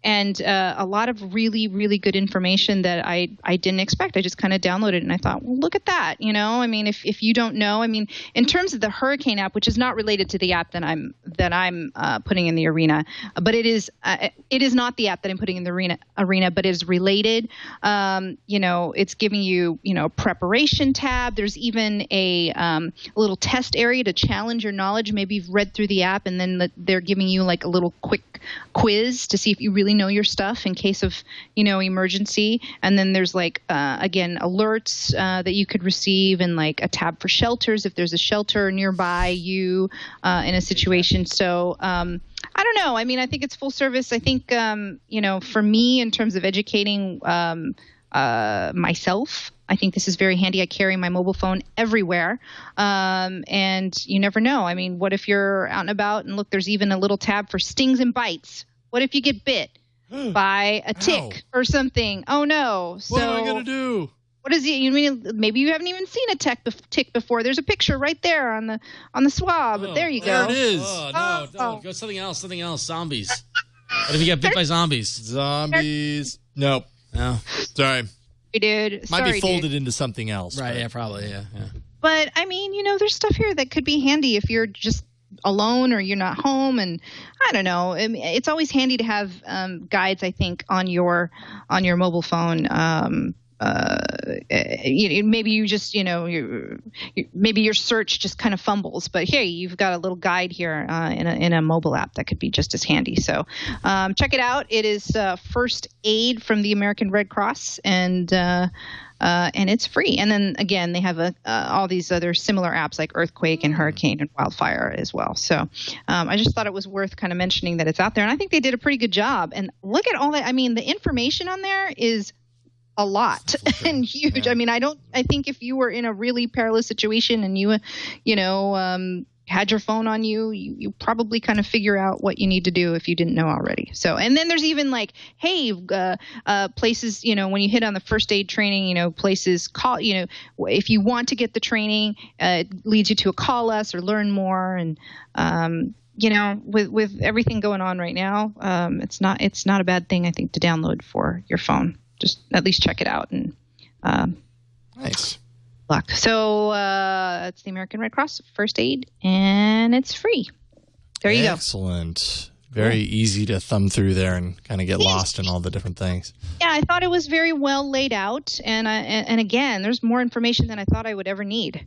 And a lot of really, really good information that I didn't expect. I just kind of downloaded it, and I thought, well, look at that. If you don't know, in terms of the hurricane app, which is not related to the app that I'm putting in the arena, but it is not the app that I'm putting in the arena, but it is related. It's giving you, preparation tab. There's even a little test area to challenge your knowledge. Maybe you've read through the app, and then they're giving you like a little quick quiz to see if you really know your stuff in case of, emergency. And then there's again, alerts that you could receive, and like a tab for shelters if there's a shelter nearby you in a situation. So I don't know. I think it's full service. I think, for me, in terms of educating myself. I think this is very handy. I carry my mobile phone everywhere. And you never know. I mean, what if you're out and about and look, there's even a little tab for stings and bites. What if you get bit by a tick or something? Oh, no. So, what am I going to do? What is it? You mean maybe you haven't even seen a tick before? There's a picture right there on the swab. There you go. There it is. Oh, no. Go something else. Zombies. What if you get bit by zombies? Zombies. Nope. No. Sorry. Dude. Might be folded into something else. Right, yeah, probably, yeah. But, I mean, there's stuff here that could be handy if you're just alone or you're not home, and I don't know. I mean, it's always handy to have guides, I think, on your mobile phone. Maybe you just maybe your search just kind of fumbles, but hey, you've got a little guide here in a mobile app that could be just as handy. So check it out. It is First Aid from the American Red Cross, and it's free. And then again, they have all these other similar apps like Earthquake and Hurricane and Wildfire as well. So I just thought it was worth kind of mentioning that it's out there, and I think they did a pretty good job. And look at all that. I mean, the information on there is a lot and huge. Yeah. I mean, I think if you were in a really perilous situation and you had your phone on you, you probably kind of figure out what you need to do if you didn't know already. So, and then there's even like, hey, places, when you hit on the first aid training, places call, if you want to get the training, it leads you to a call us or learn more. And, with everything going on right now, it's not a bad thing, I think, to download for your phone. Just at least check it out and nice luck. So it's the American Red Cross First Aid, and it's free. There you go. Excellent. Very easy to thumb through there and kind of get lost in all the different things. Yeah, I thought it was very well laid out, and again, there's more information than I thought I would ever need.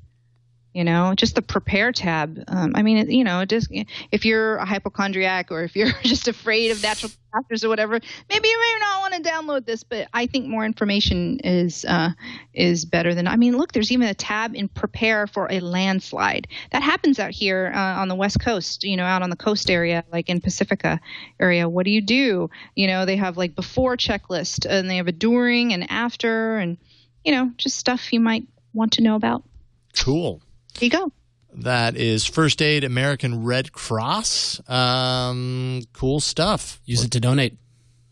Just the prepare tab. I mean, just if you're a hypochondriac or if you're just afraid of natural disasters or whatever, maybe you may not want to download this. But I think more information is better than. I mean, look, there's even a tab in prepare for a landslide. That happens out here on the West Coast. Out on the coast area, like in Pacifica area. What do you do? They have like before checklist, and they have a during and after, and just stuff you might want to know about. Cool. There you go. That is First Aid American Red Cross. Cool stuff. Use it to donate.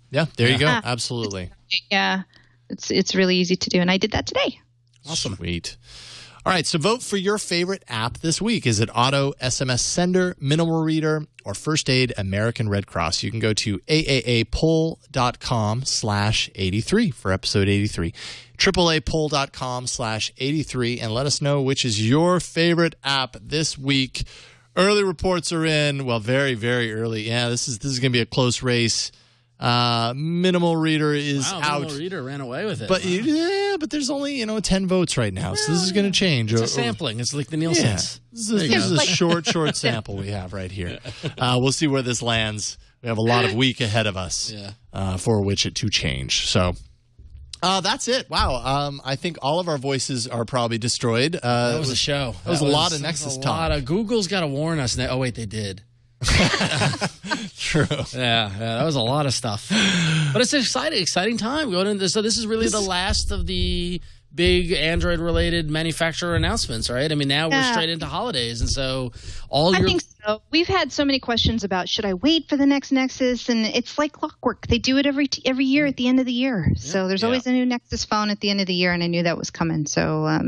Yeah, there you go. Absolutely. Yeah, it's really easy to do, and I did that today. Awesome. Sweet. All right, so vote for your favorite app this week. Is it Auto SMS Sender, Minimal Reader, or First Aid American Red Cross? You can go to aaapoll.com/83 for episode 83. AAApoll.com/83 and let us know which is your favorite app this week. Early reports are in. Well, very, very early. Yeah, this is going to be a close race. Minimal Reader is out. Minimal Reader ran away with it. But but there's only 10 votes right now, so this is going to change. It's a sampling. It's like the Nielsen's. Yeah. This is a short sample we have right here. We'll see where this lands. We have a lot of week ahead of us for which it to change. So that's it. Wow. I think all of our voices are probably destroyed. That was a show. That was a lot of Nexus talk. Google's got to warn us. Oh, wait, they did. True. Yeah, that was a lot of stuff. But it's an exciting time going into this. So this is really the last of the big Android-related manufacturer announcements, right? I mean, now we're straight into holidays, and so I think so. We've had so many questions about should I wait for the next Nexus, and it's like clockwork. They do it every year at the end of the year. Yeah. So there's always a new Nexus phone at the end of the year, and I knew that was coming. So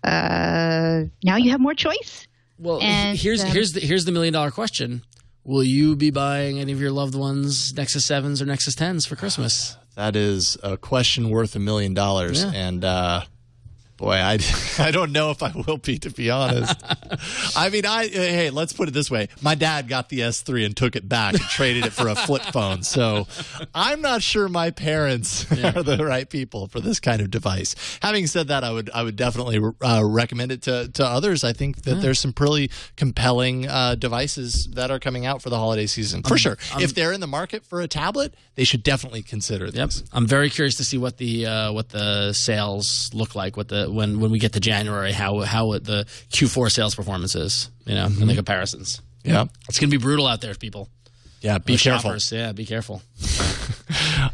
now you have more choice. Well, here's the $1 million question. Will you be buying any of your loved ones Nexus 7s or Nexus 10s for Christmas? That is a question worth $1 million. Yeah. And boy, I don't know if I will be, to be honest. I mean, hey, let's put it this way. My dad got the S3 and took it back and traded it for a flip phone. So I'm not sure my parents are the right people for this kind of device. Having said that, I would definitely recommend it to others. I think that there's some pretty compelling devices that are coming out for the holiday season. For sure. If they're in the market for a tablet, they should definitely consider this. I'm very curious to see what the sales look like, when we get to January, how the Q4 sales performance is, and the comparisons. Yeah. It's going to be brutal out there, people. Yeah, be careful. Shoppers. Yeah, be careful.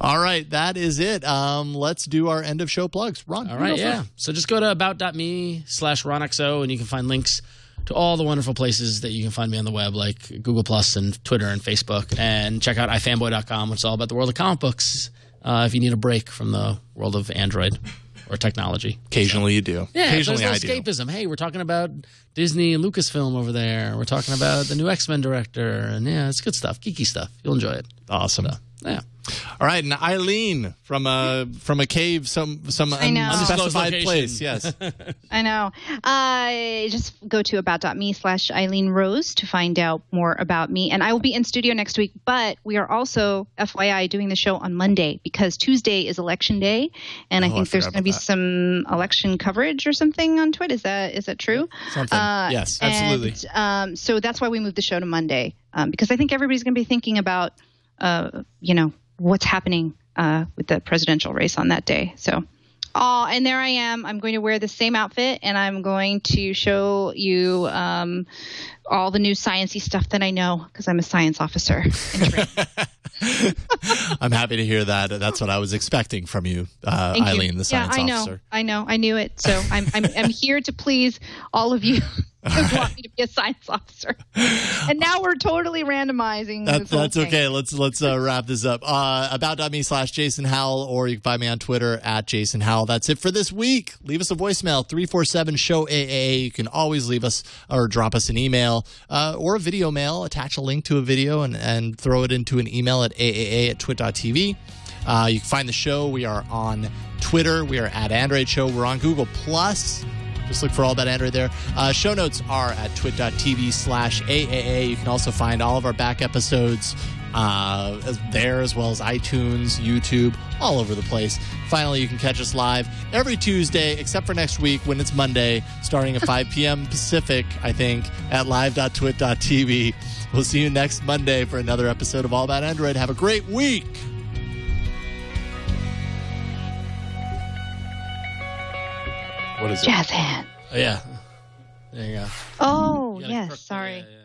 All right, that is it. Let's do our end of show plugs. Ron. All right, yeah. So just go to about.me/RonXO and you can find links to all the wonderful places that you can find me on the web, like Google Plus and Twitter and Facebook. And check out ifanboy.com, which is all about the world of comic books. If you need a break from the world of Android or technology. Occasionally you do. Yeah, occasionally there's no escapism. Hey, we're talking about Disney and Lucasfilm over there. We're talking about the new X-Men director. And yeah, it's good stuff. Geeky stuff. You'll enjoy it. Awesome. So, yeah. All right, and Eileen from a cave, some unspecified place. Yes, I know. Just go to about.me/Eileen Rose to find out more about me. And I will be in studio next week, but we are also, FYI, doing the show on Monday because Tuesday is election day, and I think there's going to be some election coverage or something on TWiT. Is that true? Something. Yes, absolutely. So that's why we moved the show to Monday because I think everybody's going to be thinking about, what's happening with the presidential race on that day. So, and there I am. I'm going to wear the same outfit, and I'm going to show you all the new sciencey stuff that I know because I'm a science officer. I'm happy to hear that. That's what I was expecting from you, Eileen, the science officer. I know. I knew it. So I'm here to please all of you who want me to be a science officer. And now we're totally randomizing. That's okay. Let's wrap this up. About.me/Jason Howell, or you can find me on Twitter @Jason Howell. That's it for this week. Leave us a voicemail 347-SHOW-AAA. You can always leave us or drop us an email or a video mail. Attach a link to a video and throw it into an email at aaa@twit.tv. You can find the show. We are on Twitter. We are @Android Show. We're on Google Plus. Just look for All About Android there. Show notes are at twit.tv/AAA. You can also find all of our back episodes there, as well as iTunes, YouTube, all over the place. Finally, you can catch us live every Tuesday, except for next week when it's Monday, starting at 5 p.m. Pacific, I think, at live.twit.tv. We'll see you next Monday for another episode of All About Android. Have a great week. What is it? Jazz hand. Oh, yeah. There you go. Oh, yes. Sorry. Yeah.